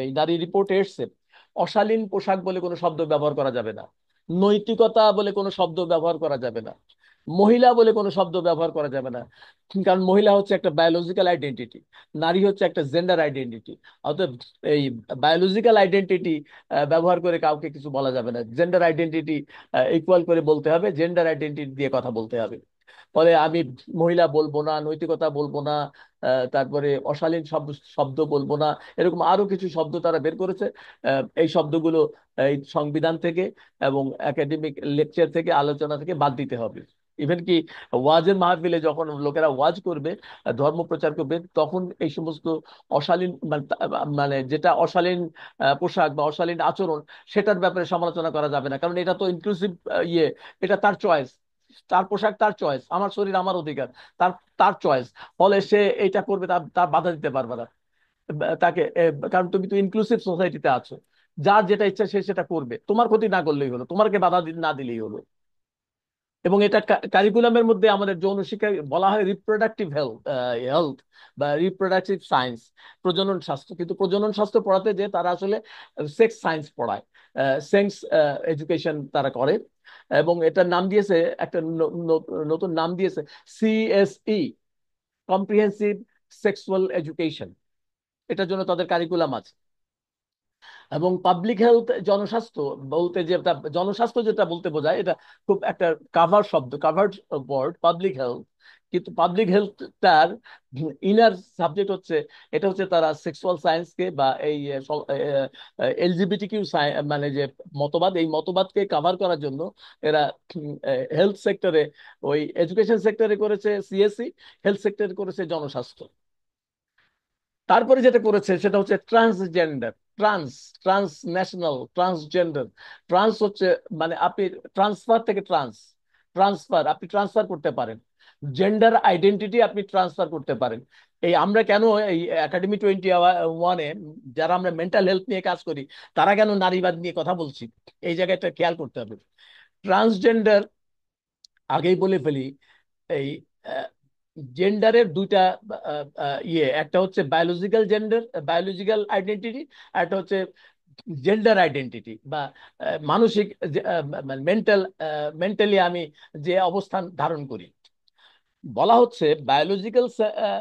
এই নারী রিপোর্টে এসছে, অশালীন পোশাক বলে কোনো শব্দ ব্যবহার করা যাবে না, নৈতিকতা বলে কোনো শব্দ ব্যবহার করা যাবে না, মহিলা বলে কোনো শব্দ ব্যবহার করা যাবে না। কারণ মহিলা হচ্ছে একটা বায়োলজিক্যাল আইডেন্টিটি, নারী হচ্ছে একটা জেন্ডার আইডেন্টিটি। অতএব এই বায়োলজিক্যাল আইডেন্টিটি ব্যবহার করে কাউকে কিছু বলা যাবে না, জেন্ডার আইডেন্টিটি ইকুয়াল করে বলতে হবে, জেন্ডার আইডেন্টিটি দিয়ে কথা বলতে হবে। ফলে আমি মহিলা বলবো না, নৈতিকতা বলবো না, তারপরে অশালীন শব্দ শব্দ বলবো না, এরকম আরো কিছু শব্দ তারা বের করেছে। এই শব্দগুলো এই সংবিধান থেকে এবং একাডেমিক লেকচার থেকে, আলোচনা থেকে বাদ দিতে হবে। ইভেন কি ওয়াজের মাহফিলে যখন লোকেরা ওয়াজ করবে, ধর্ম প্রচার করবে, তখন এই সমস্ত অশালীন মানে যেটা অশালীন পোশাক বা অশালীন আচরণ, সেটার ব্যাপারে সমালোচনা করা যাবে না, কারণ এটা তো ইনক্লুসিভ ইয়ে, এটা তার চয়েস, তার পোশাক তার চয়েস, আমার শরীর আমার অধিকার, তার তার চয়েস। ফলে সে এটা করবে, তার তার বাধা দিতে পারবে না তাকে, কারণ তুমি তো ইনক্লুসিভ সোসাইটিতে আছো, যার যেটা ইচ্ছা সে সেটা করবে, তোমার ক্ষতি না করলেই হলো, তোমাকে বাধা না দিলেই হলো। এবং এটা কারিকুলামের মধ্যে আমাদের যৌন শিক্ষা বলা হয় রিপ্রোডাক্টিভ হেলথ, হেলথ বা রিপ্রোডাক্টিভ সায়েন্স, প্রজনন শাস্ত্র। কিন্তু প্রজনন শাস্ত্র পড়াতে যে তারা আসলে সেক্স সায়েন্স পড়ায়। সেন্স এডুকেশন তারা করে। এবং এটার নাম দিয়েছে, একটা নতুন নাম দিয়েছে সিএসই, কম্প্রিহেন্সিভ সেক্সুয়াল এডুকেশন। এটার জন্য তাদের কারিকুলাম আছে। এবং পাবলিক হেলথ, জনস্বাস্থ্য বলতে যেটা, জনস্বাস্থ্য যেটা বলতে বোঝায়, এটা খুব একটা কাভার শব্দ, কাভার্ড ওয়ার্ড পাবলিক হেলথ। কিন্তু পাবলিক হেলথটার ইনার সাবজেক্ট হচ্ছে, এটা হচ্ছে তারা সেক্সুয়াল সায়েন্সকে বা এই এলজিবিটি কিউ, মানে যে মতবাদ, এই মতবাদকে কাভার করার জন্য এরা হেলথ সেক্টরে, ওই এডুকেশন সেক্টরে করেছে সিএসসি, হেলথ সেক্টরে করেছে জনস্বাস্থ্য। তারপরে যেটা করেছে সেটা হচ্ছে transgender, trans, transnational, transgender. Trans হচ্ছে মানে আপনি ট্রান্সফার থেকে ট্রান্সফার আপনি ট্রান্সফার করতে পারেন, জেন্ডার আইডেন্টিটি আপনি ট্রান্সফার করতে পারেন। এই আমরা কেন এই একাডেমি 21-এ যারা আমরা মেন্টাল হেলথ নিয়ে কাজ করি, তারা কেন নারীবাদ নিয়ে কথা বলছি, এই জায়গাটা খেয়াল করতে হবে। ট্রান্সজেন্ডার, আগেই বলে ফেলি, এই জেন্ডারের দুইটা একটা হচ্ছে বায়োলজিক্যাল জেন্ডার, বায়োলজিক্যাল আইডেন্টিটি, আর একটা হচ্ছে জেন্ডার আইডেন্টিটি বা মানসিক, মেন্টাল, মেন্টালি আমি যে অবস্থান ধারণ করি। বলা হচ্ছে বায়োলজিক্যাল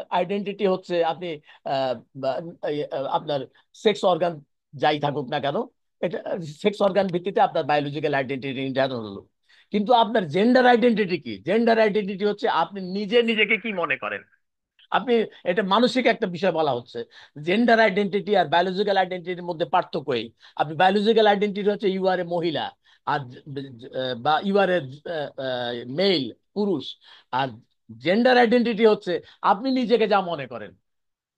আইডেন্টিটি হচ্ছে আপনি আহ, বা- আপনার সেক্স অর্গান যাই থাকুক না কেন, এটা সেক্স অর্গান ভিত্তিতে আপনার বায়োলজিক্যাল আইডেন্টিটি নির্ধারণ হলো। কিন্তু আপনার জেন্ডার আইডেন্টিটি কি? জেন্ডার আইডেন্টিটি হচ্ছে আপনি নিজে নিজেকে কি মনে করেন। আপনি, এটা মানসিক একটা বিষয় বলা হচ্ছে। জেন্ডার আইডেন্টিটি আর বায়োলজিক্যাল আইডেন্টিটির মধ্যে পার্থক্য এই, আপনি বায়োলজিক্যাল আইডেন্টিটি হচ্ছে ইউ আর এ মহিলা, আর বা ইউ আর এ মেল, পুরুষ। আর জেন্ডার আইডেন্টিটি হচ্ছে আপনি নিজেকে যা মনে করেন।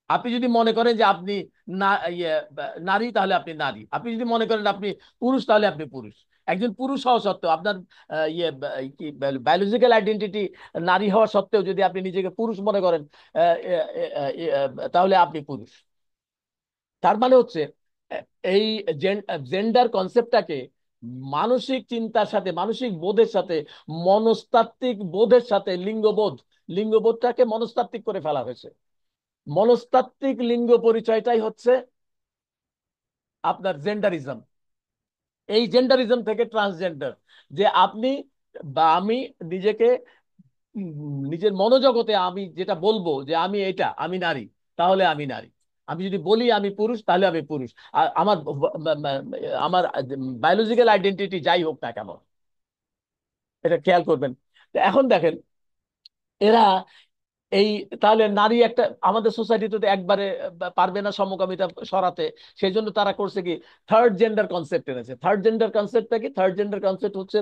আপনি যদি মনে করেন যে আপনি না নারী, তাহলে আপনি নারী। আপনি যদি মনে করেন আপনি পুরুষ, তাহলে আপনি পুরুষ। একজন পুরুষ হওয়া সত্ত্বেও আপনার কি বায়োলজিক্যাল আইডেন্টিটি নারী হওয়া সত্ত্বেও যদি আপনি নিজেকে পুরুষ মনে করেন, আহ, তাহলে আপনি পুরুষ। তার মানে হচ্ছে আহ, এই জেন্ডার কনসেপ্টটাকে মানসিক চিন্তার সাথে, মানসিক বোধের সাথে, মনস্তাত্ত্বিক বোধের সাথে, লিঙ্গবোধ, লিঙ্গবোধটাকে মনস্তাত্ত্বিক করে ফেলা হয়েছে। মনস্তাত্ত্বিক লিঙ্গ পরিচয়টাই হচ্ছে আপনার জেন্ডারিজম। এই জেন্ডারিজম থেকে ট্রান্সজেন্ডার, যে আপনি বা আমি নিজেকে নিজের মনোজগতে আমি যেটা বলবো যে আমি এটা, আমি নারী, তাহলে আমি নারী। আমি যদি বলি আমি পুরুষ, তাহলে আমি পুরুষ। আর আমার আমার বায়োলজিক্যাল আইডেন্টিটি যাই হোক না কেন, এটা খেয়াল করবেন। তো এখন দেখেন, এরা এই, তাহলে নারী একটা, আমাদের সোসাইটিতে তো একবারে পারবে না সমকামিতা সরাতে। সেই জন্য তারা করছে কি, থার্ড জেন্ডার কনসেপ্ট এনেছে। থার্ড জেন্ডার কনসেপ্টটা কি? থার্ড জেন্ডার কনসেপ্ট হচ্ছে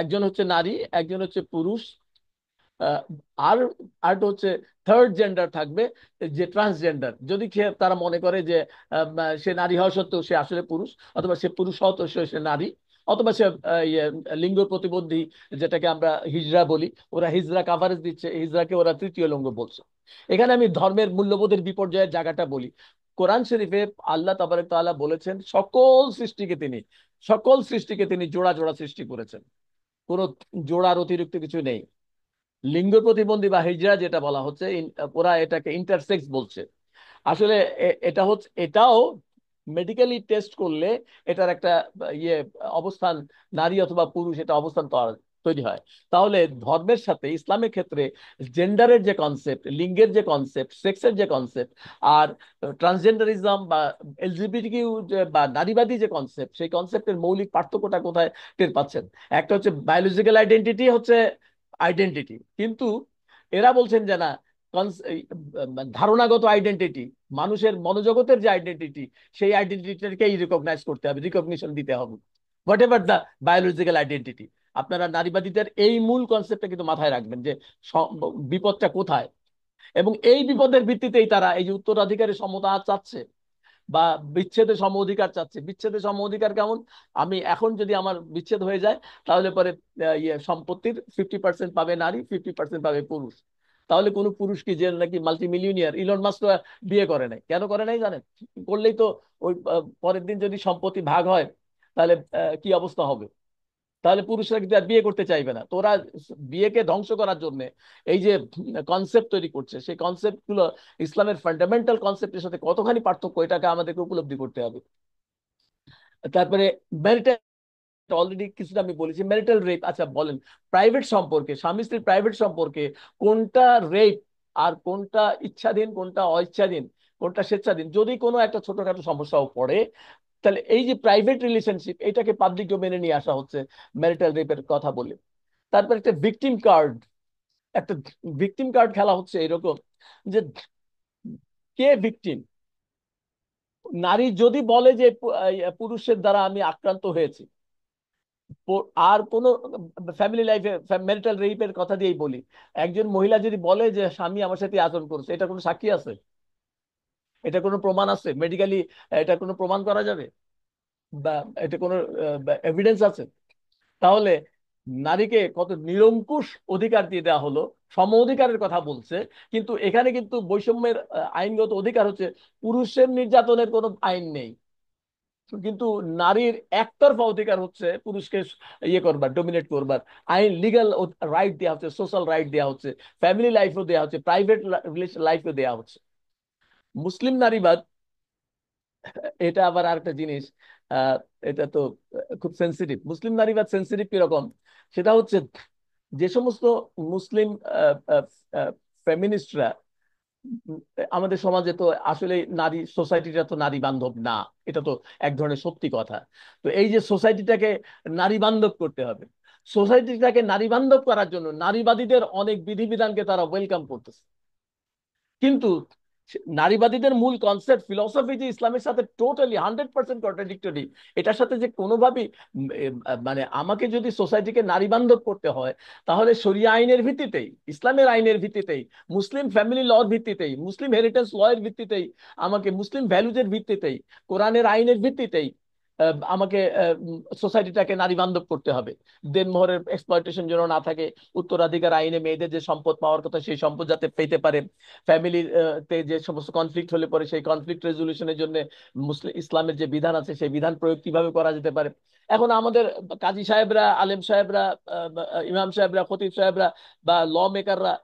একজন হচ্ছে নারী, একজন হচ্ছে পুরুষ, আহ, আর আরেকটা হচ্ছে থার্ড জেন্ডার থাকবে, যে ট্রান্সজেন্ডার। যদি তারা মনে করে যে সে নারী হওয়া সত্ত্বেও সে আসলে পুরুষ, অথবা সে পুরুষ হওয়া সত্ত্বেও সে নারী, অথবা সে লিঙ্গ প্রতিবন্ধী, যেটাকে আমরা হিজড়া বলি। ওরা হিজড়া কাভারেজ দিচ্ছে, হিজড়াকে ওরা তৃতীয় লিঙ্গ বলছে। এখানে আমি ধর্মের মূল্যবোধের বিপর্যয়ের জায়গাটা বলি। কোরআন শরীফে আল্লাহ তাবারক তাআলা বলেছেন, সকল সৃষ্টিকে তিনি জোড়া জোড়া সৃষ্টি করেছেন। কোনো জোড়ার অতিরিক্ত কিছু নেই। লিঙ্গ প্রতিবন্ধী বা হিজড়া যেটা বলা হচ্ছে, ওরা এটাকে ইন্টারসেক্স বলছে। আসলে এটা হচ্ছে, এটাও মেডিকেলি টেস্ট করলে এটার একটা ইয়ে অবস্থান, নারী অথবা পুরুষ, এটা অবস্থান তৈরি হয়। তাহলে ধর্মের সাথে ইসলামের ক্ষেত্রে জেন্ডারের যে কনসেপ্ট, লিঙ্গের যে কনসেপ্ট, সেক্সের যে কনসেপ্ট, আর ট্রান্সজেন্ডারিজম বা এলজিবিটিকিউ বা নারীবাদী যে কনসেপ্ট, সেই কনসেপ্টের মৌলিক পার্থক্যটা কোথায় টের পাচ্ছেন? একটা হচ্ছে বায়োলজিক্যাল আইডেন্টিটি হচ্ছে আইডেন্টিটি, কিন্তু এরা বলছেন যে না, এই, ধারণাগত আইডেন্টিটি, মানুষের মনোজগতের যে আইডেন্টিটি, সেই আইডেন্টিটিকেই রিকগনাইজ করতে হবে, রিকগনিশন দিতে হবে, what ever the biological identity. আপনারা নারীবাদীদের এই মূল কনসেপ্টটা কিন্তু মাথায় রাখবেন যে বিপদটা কোথায়। এবং এই বিপদের ভিত্তিতেই তারা এই যে উত্তরাধিকারী সমতা চাচ্ছে বা বিচ্ছেদে সম অধিকার চাচ্ছে। বিচ্ছেদে সম অধিকার কেমন? আমি এখন যদি আমার বিচ্ছেদ হয়ে যায়, তাহলে পরে সম্পত্তির 50% পাবে নারী, 50% পাবে পুরুষ। তাহলে কোনো পুরুষ কি, যে নাকি মাল্টি মিলিয়নিয়ার, ইলন মাস্ক বিয়ে করে নাই, কেন করে নাই জানেন? করলেই তো ওই পরের দিন যদি সম্পত্তি ভাগ হয়, তাহলে কি অবস্থা হবে? তাহলে পুরুষরা কিন্তু আর বিয়ে করতে চাইবে না। তো ওরা বিয়েকে ধ্বংস করার জন্য এই যে কনসেপ্ট তৈরি করছে, সেই কনসেপ্ট গুলো ইসলামের ফান্ডামেন্টাল কনসেপ্টের সাথে কতখানি পার্থক্য, এটাকে আমাদেরকে উপলব্ধি করতে হবে। তারপরে ম্যারিটাল, অলরেডি কিছুটা আমি বলেছি ম্যারিটাল রেপ। আচ্ছা বলেন, প্রাইভেট সম্পর্কে, স্বামী স্ত্রীর প্রাইভেট সম্পর্কে কোনটা রেপ আর কোনটা ইচ্ছাধীন, কোনটা অইচ্ছাধীন, কোনটা স্বেচ্ছাধীন? যদি কোনো একটা ছোটখাটো সমস্যাও পড়ে, তাহলে এই যে প্রাইভেট রিলেশনশিপ, এটাকে পাবলিক ডোমেনে নিয়ে আসা হচ্ছে ম্যারিটাল রেপের কথা বলে। তারপর একটা ভিকটিম কার্ড, একটা ভিকটিম কার্ড খেলা হচ্ছে এরকম যে কে ভিকটিম। নারী যদি বলে যে পুরুষের দ্বারা আমি আক্রান্ত হয়েছি, আর কোনো ফ্যামিলি লাইফে ম্যারিটাল রেপের কথা দিয়েই বলি, একজন মহিলা যদি বলে যে স্বামী আমার সাথে আচরণ করছে, এটা কোনো সাক্ষী আছে? এটা কোনো প্রমাণ আছে মেডিকেলি? এটা কোনো প্রমাণ করা যাবে? বা এটা কোনো এভিডেন্স আছে? তাহলে নারীকে কত নিরঙ্কুশ অধিকার দিয়ে দেওয়া হলো। সম অধিকারের কথা বলছে, কিন্তু এখানে কিন্তু বৈষম্যের আইনগত অধিকার হচ্ছে পুরুষের নির্যাতনের কোনো আইন নেই, কিন্তু নারীর একতরফা অধিকার হচ্ছে পুরুষকে ইয়ে করবার, ডোমিনেট করবার। আইন, লিগ্যাল রাইট দেওয়া হচ্ছে, সোশ্যাল রাইট দেওয়া হচ্ছে, ফ্যামিলি লাইফও দেওয়া হচ্ছে, প্রাইভেট লাইফও দেওয়া হচ্ছে। মুসলিম নারীবাদ, এটা আবার আরেকটা জিনিস। আহ, এটা তো খুব সেন্সিটিভ। মুসলিম নারীবাদ সেন্সিটিভ কিরকম? সেটা হচ্ছে যে সমস্ত মুসলিম ফেমিনিস্টরা, আমাদের সমাজে তো আসলে নারী সোসাইটিটা তো নারী বান্ধব না, এটা তো এক ধরনের সত্যি কথা। তো এই যে সোসাইটিটাকে নারী বান্ধব করতে হবে, সোসাইটিটাকে নারী বান্ধব করার জন্য নারীবাদীদের অনেক বিধিবিধানকে তারা ওয়েলকাম করতেছে, কিন্তু নারীবাদীদের মূল কনসেপ্ট ফিলসফি যে ইসলামের সাথে টোটালি 100% কন্ট্রাডিক্টরি। এটার সাথে যে কোনোভাবেই মানে আমাকে যদি সোসাইটিকে নারী বান্ধব করতে হয়, তাহলে শরিয়া আইনের ভিত্তিতেই, ইসলামের আইনের ভিত্তিতেই, মুসলিম ফ্যামিলি লর ভিত্তিতেই, মুসলিম হেরিটেজ ল এর ভিত্তিতেই, আমাকে মুসলিম ভ্যালুজের ভিত্তিতেই, কোরআনের আইনের ভিত্তিতেই আমাকে সোসাইটিটাকে নারী বান্ধব করতে হবে। দেনমোহরের এক্সপ্লয়টেশন যেন না থাকে, উত্তরাধিকার আইনে মেয়েদের যে সম্পদ পাওয়ার কথা সেই সম্পদ যাতে পেতে পারে, ফ্যামিলির তে যে সমস্ত কনফ্লিক্ট হলে পরে সেই কনফ্লিক্ট রেজলিউশনের জন্য মুসলিম ইসলামের যে বিধান আছে সেই বিধান প্রয়োগ কিভাবে করা যেতে পারে। এখন আমাদের কাজী সাহেবরা, আলেম সাহেবরা, ইমাম সাহেবরা, খতিব সাহেবরা, বা ল মেকাররা,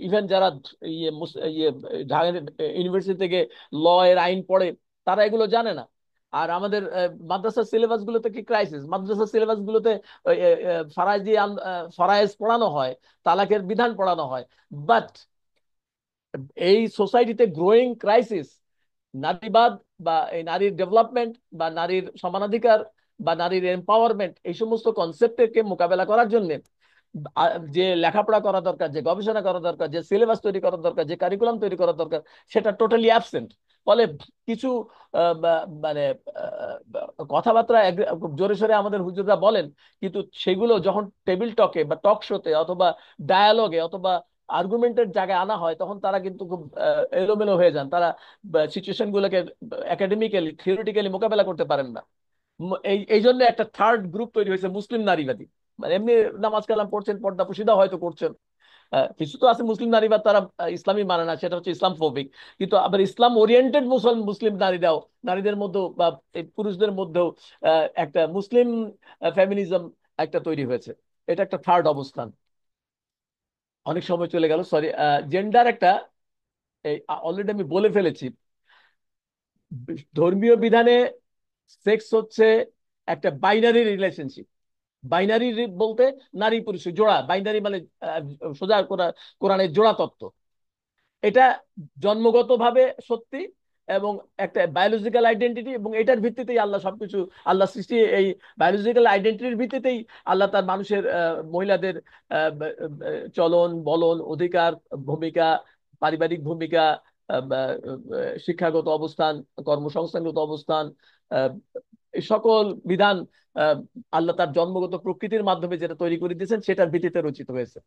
ইভেন যারা ইয়ে ঢাকা ইউনিভার্সিটি থেকে ল এর আইন পড়ে, তারা এগুলো জানে না। আর আমাদের মাদ্রাসার সিলেবাস গুলোতে কি ক্রাইসিস, মাদ্রাসার সিলেবাস গুলোতে ফারাইজি ফরায়েজ পড়ানো হয়, তালাকের বিধান পড়ানো হয়, বাট এই সোসাইটিতে গ্রোয়িং ক্রাইসিস, নারীবাদ বা এই নারীর ডেভেলপমেন্ট বা নারীর সমানাধিকার বা নারীর এম্পাওয়ারমেন্ট, এই সমস্ত কনসেপ্টকে মোকাবেলা করার জন্য যে লেখাপড়া করা দরকার, যে গবেষণা করা দরকার, যে সিলেবাস তৈরি করা দরকার, যে কারিকুলাম তৈরি করা দরকার, সেটা টোটালি অ্যাবসেন্ট। ফলে কিছু মানে কথাবার্তা খুব জোরে সোরে আমাদের হুজুররা বলেন, কিন্তু সেগুলো যখন টেবিল টকে বা টক শোতে অথবা ডায়ালগে অথবা আর্গুমেন্টের জায়গায় আনা হয়, তখন তারা কিন্তু খুব এলোমেলো হয়ে যান। তারা সিচুয়েশন গুলোকে একাডেমিক্যালি থিওরিটিক্যালি মোকাবেলা করতে পারেন না। এই এই জন্য একটা থার্ড গ্রুপ তৈরি হয়েছে, মুসলিম নারীবাদী। মানে এমনি নামাজ কালাম পড়ছেন, পর্দা পুশিদা হয়তো করছেন, কিছু তো আছে মুসলিম নারীবাদ, তারা ইসলামই মানে না, সেটা হচ্ছে ইসলাম ফোবিক। কিন্তু আবার ইসলাম ওরিয়েন্টেড মুসলিম নারীরাও, নারীদের মধ্যেও বা এই পুরুষদের মধ্যেও একটা মুসলিম ফেমিনিজম একটা তৈরি হয়েছে। এটা একটা থার্ড অবস্থান। অনেক সময় চলে গেল, সরি। জেন্ডার একটা, এই অলরেডি আমি বলে ফেলেছি, ধর্মীয় বিধানে সেক্স হচ্ছে একটা বাইনারি রিলেশনশিপ। বাইনারি বলতে নারী পুরুষের জোড়া, বাইনারি মানে সোজা কোরআনের জোড়া তত্ত্ব। এটা জন্মগতভাবে সত্যি, এবং একটা বায়োলজিক্যাল আইডেন্টিটি, এবং এটার ভিত্তিতেই আল্লাহ সবকিছু, আল্লাহ সৃষ্টি এই বায়োলজিক্যাল আইডেন্টিটির ভিত্তিতেই আল্লাহ তার মানুষের মহিলাদের চলন বলন, অধিকার, ভূমিকা, পারিবারিক ভূমিকা, শিক্ষাগত অবস্থান, কর্মসংস্থানগত অবস্থান, আহ, এই সকল বিধান আহ, আল্লাহ তার জন্মগত প্রকৃতির মাধ্যমে যেটা তৈরি করে দিয়েছেন সেটার ভিত্তিতে রচিত হয়েছে।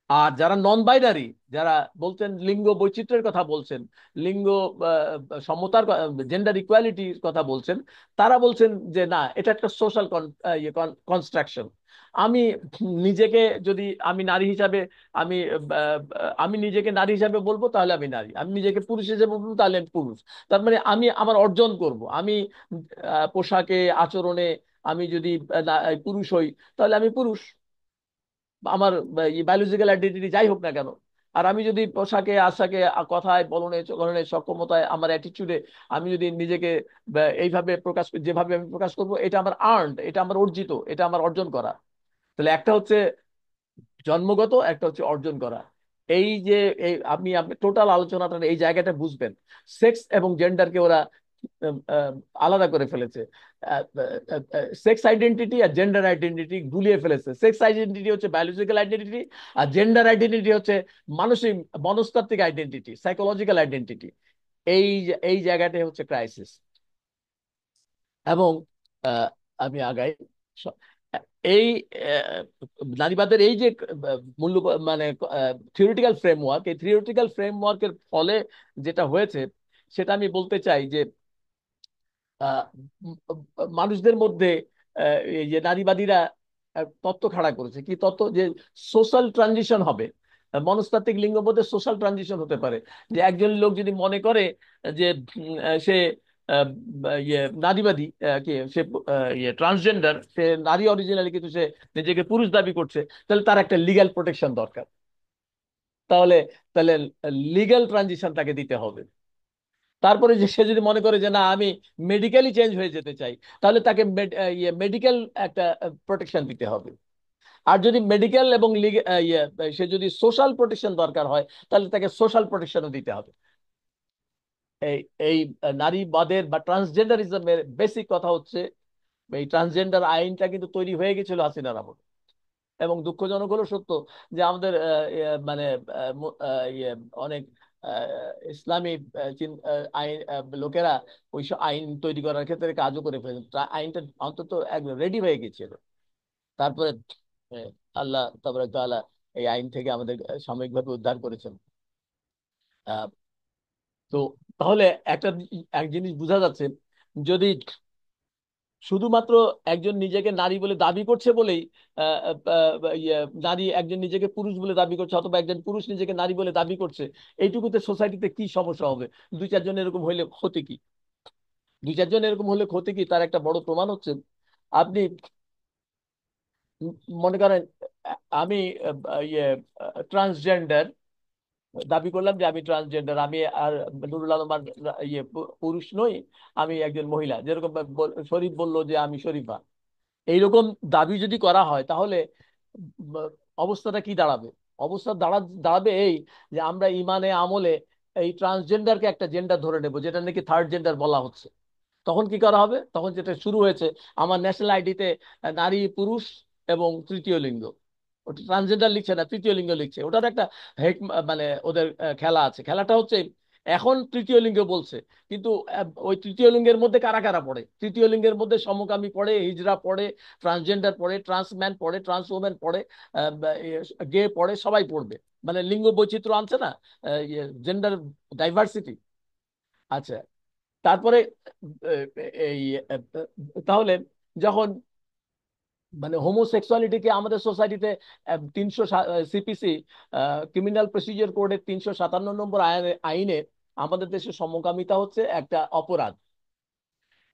আর যারা নন বাইনারি, যারা বলছেন লিঙ্গ বৈচিত্র্যের কথা বলছেন, লিঙ্গ সমতার, জেন্ডার ইকুয়ালিটির কথা বলছেন, তারা বলছেন যে না, এটা একটা সোশ্যাল কনস্ট্রাকশন। আমি নিজেকে যদি আমি নারী হিসাবে, আমি আমি নিজেকে নারী হিসাবে বলবো তাহলে আমি নারী, আমি নিজেকে পুরুষ হিসেবে বলবো তাহলে আমি পুরুষ। তার মানে আমি আমার অর্জন করব, আমি পোশাকে, আচরণে আমি যদি পুরুষ হই তাহলে আমি পুরুষ, আমার বায়োলজিক্যাল আইডেন্টিটি যাই হোক না কেন। আর আমি যদি পোশাকে আশাকে কথায় বলনে চলনে সক্ষমতায় আমার অ্যাটিটিউডে আমি যদি নিজেকে এইভাবে প্রকাশ যেভাবে আমি প্রকাশ করব, এটা আমার আর্নড, এটা আমার অর্জিত, এটা আমার অর্জন করা। তাহলে একটা হচ্ছে জন্মগত, একটা হচ্ছে অর্জন করা। এই যে আপনি আপনি টোটাল আলোচনাটা এই জায়গাটা বুঝবেন। সেক্স এবং জেন্ডারকে ওরা আম, আম, আলাদা করে ফেলেছে। সেক্স আইডেন্টিটি আর জেন্ডার আইডেন্টিটি গুলিয়ে ফেলেছে। সেক্স আইডেন্টিটি হচ্ছে বায়োলজিক্যাল আইডেন্টিটি, আর জেন্ডার আইডেন্টিটি হচ্ছে মানসিক মনস্তাত্ত্বিক আইডেন্টিটি, সাইকোলজিক্যাল আইডেন্টিটি। এই জায়গাটাই হচ্ছে ক্রাইসিস। এবং আহ, আমি আগাই। স- এই আহ, নারীবাদের এই যে মূল্য, মানে থিওরিটিক্যাল ফ্রেমওয়ার্ক, এই থিওরিটিক্যাল ফ্রেমওয়ার্কের ফলে যেটা হয়েছে সেটা আমি বলতে চাই যে আহ, উম, মানুষদের মধ্যে এই যে নারীবাদীরা তত্ত্ব খাড়া করেছে। কি তত্ত্ব? যে সোশ্যাল ট্রানজিশন হবে, মনস্তাত্ত্বিক লিঙ্গবোধের সোশ্যাল ট্রানজিশন হতে পারে। যে একজন লোক যদি মনে করে যে সে আহ, নারীবাদী, কি সে ট্রান্সজেন্ডার, সে নারী অরিজিনালি কিন্তু সে নিজেকে পুরুষ দাবি করছে, তাহলে তার একটা লিগ্যাল প্রোটেকশন দরকার। তাহলে তাহলে লিগ্যাল ট্রানজিশন তাকে দিতে হবে। তারপরে যে সে যদি মনে করে যে না আমি মেডিকেলি চেঞ্জ হয়ে যেতে চাই, তাহলে তাকে মেডিকেল একটা প্রোটেকশন দিতে হবে। আর যদি মেডিকেল এবং সে যদি সোশ্যাল প্রোটেকশন দরকার হয়, তাহলে তাকে সোশ্যাল প্রোটেকশনও দিতে হবে। এই এই নারীবাদের বা ট্রান্সজেন্ডারিজমের বেসিক কথা হচ্ছে, এই ট্রান্সজেন্ডার আইনটা কিন্তু তৈরি হয়ে গেছিল হাসিনার আমলে। এবং দুঃখজনক হলো সত্য যে আমাদের মানে অনেক ইসলামী আইন লোকেরা ওইসব আইন তৈরি করার ক্ষেত্রে কাজও করে ফেলেন। আইনটা অন্তত একদম রেডি হয়ে গেছিল। তারপরে আহ, আল্লাহ তাবারাক তাআলা এই আইন থেকে আমাদের সাময়িকভাবে উদ্ধার করেছেন। আহ, তো তাহলে একটা এক জিনিস বোঝা যাচ্ছে, যদি শুধুমাত্র একজন নিজেকে নারী বলে দাবি করছে বলেই আহ, নারী একজন নিজেকে পুরুষ বলে দাবি করছে, অথবা একজন পুরুষ নিজেকে নারী বলে দাবি করছে, এইটুকুতে সোসাইটিতে কি সমস্যা হবে? দুই চারজন এরকম হইলে ক্ষতি কি? দুই চারজন এরকম হলে ক্ষতি কি? তার একটা বড় প্রমাণ হচ্ছে, আপনি মনে করেন আমি ট্রান্সজেন্ডার দাবি করলাম যে আমি ট্রান্সজেন্ডার, আমি আর নুরুল আলম আর পুরুষ নই, আমি একজন মহিলা। যেরকম শরীফ বললো যে আমি শরীফা। এইরকম দাবি যদি করা হয়, তাহলে উম, অবস্থাটা কি দাঁড়াবে? অবস্থা দাঁড়াবে এই যে আমরা ইমানে আমলে এই ট্রান্সজেন্ডারকে একটা জেন্ডার ধরে নেব, যেটা নাকি থার্ড জেন্ডার বলা হচ্ছে। তখন কি করা হবে? তখন যেটা শুরু হয়েছে, আমার ন্যাশনাল আইডিতে নারী, পুরুষ এবং তৃতীয় লিঙ্গ, ওটা ট্রান্সজেন্ডার লিখছে না, তৃতীয় লিঙ্গ লিখছে। ওটার একটা হেক, মানে ওদের খেলা আছে। খেলাটা হচ্ছে এখন তৃতীয় লিঙ্গ বলছে, কিন্তু ওই তৃতীয় লিঙ্গের মধ্যে কারা কারা পড়ে? তৃতীয় লিঙ্গের মধ্যে সমকামী পড়ে, হিজড়া পড়ে, ট্রান্সজেন্ডার পড়ে, ট্রান্সম্যান পড়ে, ট্রান্স ওমেন পড়ে, গে পড়ে, সবাই পড়বে। মানে লিঙ্গ বৈচিত্র্য আনছে না, জেন্ডার ডাইভার্সিটি। আচ্ছা, তারপরে আহ, এই তাহলে যখন মানে হোমোসেক্সুয়ালিটিকে আমাদের সোসাইটিতে 300 সিপিসি, ক্রিমিনাল প্রসিডিওর কোডের 357 নম্বর আইনে আইনে আমাদের দেশে সমকামিতা হচ্ছে একটা অপরাধ।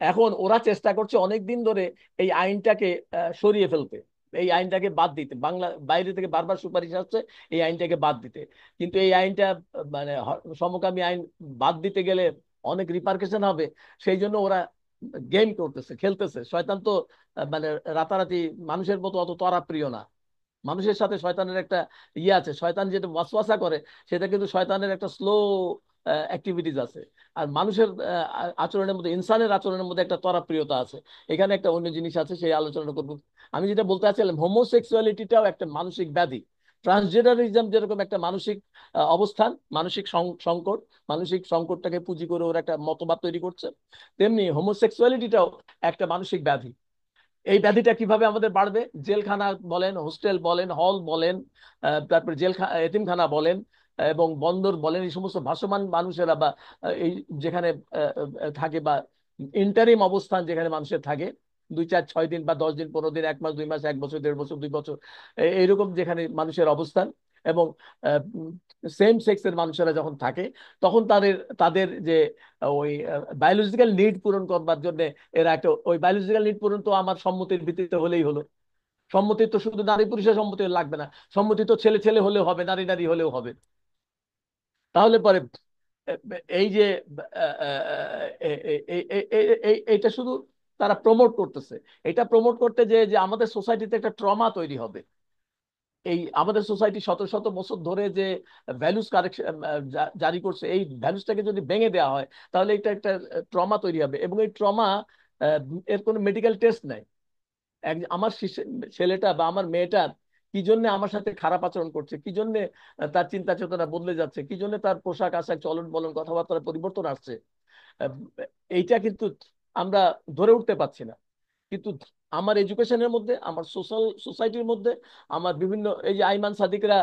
এখন ওরা চেষ্টা করছে অনেক দিন ধরে এই আইনটাকে সরিয়ে ফেলতে, এই আইনটাকে বাদ দিতে। বাংলা বাইরে থেকে বারবার সুপারিশ আসছে এই আইনটাকে বাদ দিতে। কিন্তু এই আইনটা মানে সমকামী আইন বাদ দিতে গেলে অনেক রিপার্কেশন হবে। সেই জন্য ওরা গেম করতেছে, খেলতেছে। শয়তান তো মানে রাতারাতি মানুষের মতো অত তরা প্রিয় না। মানুষের সাথে শয়তানের একটা আছে, শয়তান যেটা ওয়াসওয়াসা করে সেটা কিন্তু শয়তানের একটা স্লো অ্যাক্টিভিটিস আছে। আর মানুষের আচরণের মধ্যে, ইনসানের আচরণের মধ্যে একটা ত্বরাপ্রিয়তা আছে। এখানে একটা অন্য জিনিস আছে, সেই আলোচনা করবো। আমি যেটা বলতে চাচ্ছিলাম, হোমোসেক্সুয়ালিটিটাও একটা মানসিক ব্যাধি। ট্রান্সজেন্ডারিজম যেরকম একটা মানসিক অবস্থান, মানসিক সংকট, মানসিক সংকটটাকে পুঁজি করে ওরা একটা মতবাদ তৈরি করছে, তেমনি হোমোসেক্সুয়ালিটিটাও একটা মানসিক ব্যাধি। এই ব্যাধিটা কিভাবে আমাদের বাড়বে? জেলখানা বলেন, হোস্টেল বলেন, হল বলেন, তারপরে এতিমখানা বলেন, এবং বন্দর বলেন, এই সমস্ত ভাসমান মানুষেরা বা এই যেখানে থাকে, বা ইন্টারিম অবস্থান যেখানে মানুষের থাকে, 2 4 6 দিন বা 10 দিন, 15 দিন, 1 মাস, 2 মাস, 1 বছর, 1.5 বছর, 2 বছর, এইরকম যেখানে মানুষের অবস্থান। এবং সেম সেক্সের মানুষেরা যখন থাকে, তখন তাদের তাদের যে ওই বায়োলজিক্যাল নিড পূরণ করবার জন্য এরা একটা, ওই বায়োলজিক্যাল নিড পূরণ তো আমার সম্মতির ভিত্তিতে হলেই হলো। সম্মতি তো শুধু নারী পুরুষের সম্মতি লাগবে না, সম্মতি তো ছেলে ছেলে হলেও হবে, নারী নারী হলেও হবে। তাহলে পরে এই যে আহ, আহ, এইটা শুধু তারা প্রমোট করতেছে। এটা প্রমোট করতে যে যে আমাদের সোসাইটিতে একটা ট্রমা তৈরি হবে। এই আমাদের সোসাইটি শত শত বছর ধরে যে ভ্যালুস কারেকশন জারি করছে, এই ভ্যালুসটাকে যদি ভেঙে দেওয়া হয় তাহলে এটা একটা ট্রমা তৈরি হবে। এবং এই ট্রমা এর কোনো মেডিকেল টেস্ট নাই। আমার ছেলেটা বা আমার মেয়েটা কি জন্য আমার সাথে খারাপ আচরণ করছে, কি জন্য তার চিন্তা চেতনা বদলে যাচ্ছে, কি জন্য তার পোশাক আশাক চলন বলন কথাবার্তার পরিবর্তন আসছে, আহ, এইটা কিন্তু আমরা ধরে উঠতে পারছি না। কিন্তু আমার এডুকেশনের মধ্যে, আমার সোসাইটির মধ্যে, আমার বিভিন্ন এই যে আইমান সাদিকরা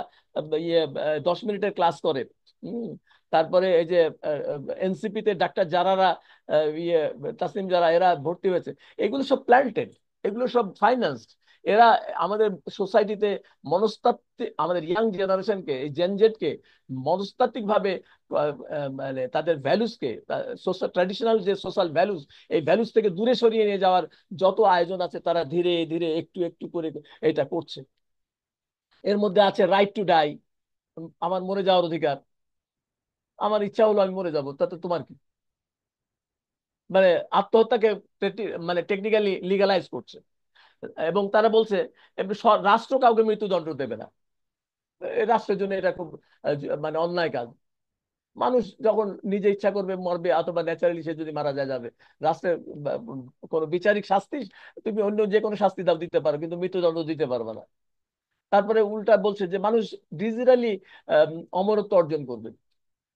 ইয়ে 10 মিনিটের ক্লাস করে, হুম, তারপরে এই যে এনসিপি তে ডাক্তার যারারা ইয়ে তাসনিম যারা এরা ভর্তি হয়েছে, এগুলো সব প্ল্যান্টেড, এগুলো সব ফাইন্যান্সড। এরা আমাদের সোসাইটিতে মনস্তাত্ত্বিক, আমাদের ইয়াং জেনারেশনকে, এই জেনজেটকে মনস্তাত্ত্বিক ভাবে মানে তাদের ভ্যালুসকে, সোশ্যাল ট্র্যাডিশনাল যে সোশ্যাল ভ্যালুস, এই ভ্যালুস থেকে দূরে সরিয়ে নিয়ে যাওয়ার যত আয়োজন আছে তারা ধীরে ধীরে একটু একটু করে এটা করছে। এর মধ্যে আছে রাইট টু ডাই, আমার মরে যাওয়ার অধিকার। আমার ইচ্ছা হলো আমি মরে যাব, তাতে তোমার কি? মানে আত্মহত্যাকে মানে টেকনিক্যালি লিগালাইজ করছে। এবং তারা বলছে এমনি রাষ্ট্র কাউকে মৃত্যুদণ্ড দেবে না। রাষ্ট্রের জন্য এটা খুব মানে অন্যায় কাজ। মানুষ যখন নিজে ইচ্ছা করবে মরবে, অথবা ন্যাচারালি সে যদি মারা যায় যাবে। রাষ্ট্রের কোনো বিচারিক শাস্তি, তুমি অন্য যে কোনো শাস্তি দাও দিতে পারো, কিন্তু মৃত্যুদণ্ড দিতে পারবে না। তারপরে উল্টা বলছে যে মানুষ ডিজিটালি অমরত্ব অর্জন করবে।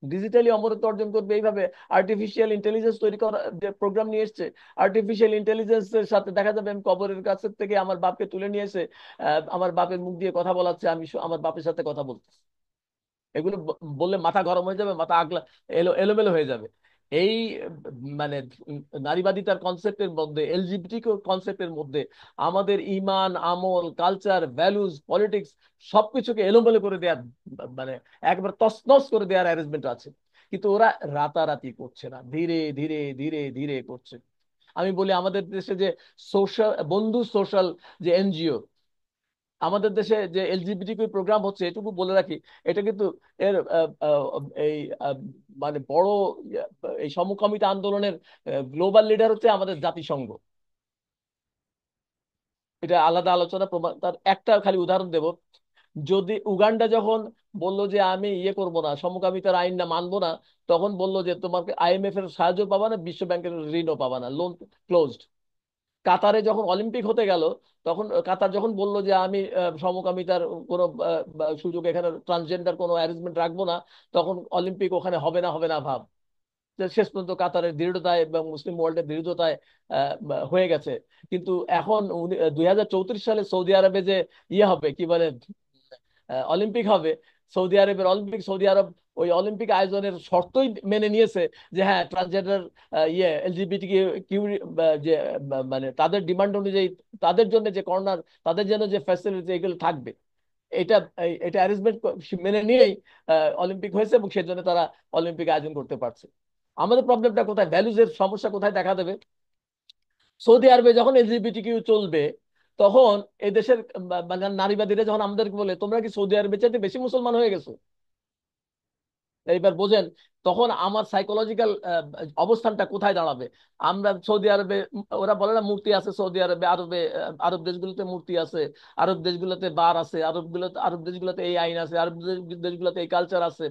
ডিজিটালি অমরত্ব অর্জন করবে এইভাবে আর্টিফিশিয়াল ইন্টেলিজেন্স তৈরি করা যে প্রোগ্রাম নিয়ে এসছে। আর্টিফিশিয়াল ইন্টেলিজেন্সের সাথে দেখা যাবে আমি কবরের কাছ থেকে আমার বাপকে তুলে নিয়ে এসে আমার বাপের মুখ দিয়ে কথা বলাচ্ছে, আমি আমার বাপের সাথে কথা বলতেছি। এগুলো বললে মাথা গরম হয়ে যাবে, মাথা আগলা এলোমেলো হয়ে যাবে। এই মানে নারীবাদিতার কনসেপ্টের মধ্যে, এলজিবিটি কনসেপ্টের মধ্যে আমাদের ইমান, আমল, কালচার, ভ্যালুজ, পলিটিক্স সবকিছুকে এলোমেলো করে দেওয়ার মানে একবার তছনছ করে দেওয়ার অ্যারেঞ্জমেন্ট আছে। কিন্তু ওরা রাতারাতি করছে না, ধীরে ধীরে ধীরে ধীরে করছে। আমি বলি আমাদের দেশে যে সোশ্যাল বন্ধু সোশ্যাল যে এনজিও, আমাদের দেশে যে এলজিবিটি প্রোগ্রাম হচ্ছে, এটুকু বলে রাখি, এটা কিন্তু এর এই মানে বড় এই সমকামিতা আন্দোলনের গ্লোবাল লিডার হচ্ছে আমাদের জাতিসংঘ। এটা আলাদা আলোচনা, প্রমাণ তার একটা খালি উদাহরণ দেব। যদি উগান্ডা যখন বলল যে আমি ইয়ে করব না, সমকামিতার আইন না মানবো না, তখন বলল যে তোমাকে আইএমএফ এর সাহায্য পাবা না, বিশ্ব ব্যাংকের ঋণও পাবা না, লোন ক্লোজড। কাতারে যখন অলিম্পিক হতে গেল, তখন কাতার যখন বলল যে আমি সমকামিতার কোনো সুযোগ, এখানে ট্রান্সজেন্ডার কোনো অ্যারেঞ্জমেন্ট রাখবো না, তখন অলিম্পিক ওখানে হবে না, হবে না ভাব। যে শেষ পর্যন্ত কাতারের দৃঢ়তায় এবং মুসলিম ওয়ার্ল্ডের দৃঢ়তায় হয়ে গেছে। কিন্তু এখন 2034 সালে সৌদি আরবে যে ইয়ে হবে কি বলে অলিম্পিক হবে, সৌদি আরবের অলিম্পিক, সৌদি আরব ওই অলিম্পিক আয়োজনের শর্তই মেনে নিয়েছে যে হ্যাঁ ট্রান্সজেন্ডার ইয়ে এলজিবিটি কিউ যে মানে তাদের ডিমান্ড অনুযায়ী তাদের জন্য যে কর্নার, তাদের জন্য যে ফ্যাসিলিটি এগুলো থাকবে। এটা এটা অ্যারেঞ্জমেন্ট মেনে নিয়েই অলিম্পিক হয়েছে, এবং সেজন্য তারা অলিম্পিক আয়োজন করতে পারছে। আমাদের প্রবলেমটা কোথায়, ভ্যালুজের সমস্যা কোথায় দেখা দেবে? সৌদি আরবে যখন এলজিবিটি কিউ চলবে, তখন এই দেশের মানে নারীবাদীরা যখন আমাদেরকে বলে তোমরা কি সৌদি আরবের চাইতে বেশি মুসলমান হয়ে গেছো, এইবার বোঝেন তখন আমার সাইকোলজিক্যাল অবস্থানটা কোথায় দাঁড়াবে। আমরা সৌদি আরবে, ওরা বলে না মূর্তি আছে সৌদি আরবে, আরবে আরব দেশগুলোতে মূর্তি আছে, আরব দেশগুলোতে বার আছে, আরব দেশগুলোতে এই আইন আছে, দেশগুলোতে এই কালচার আছে।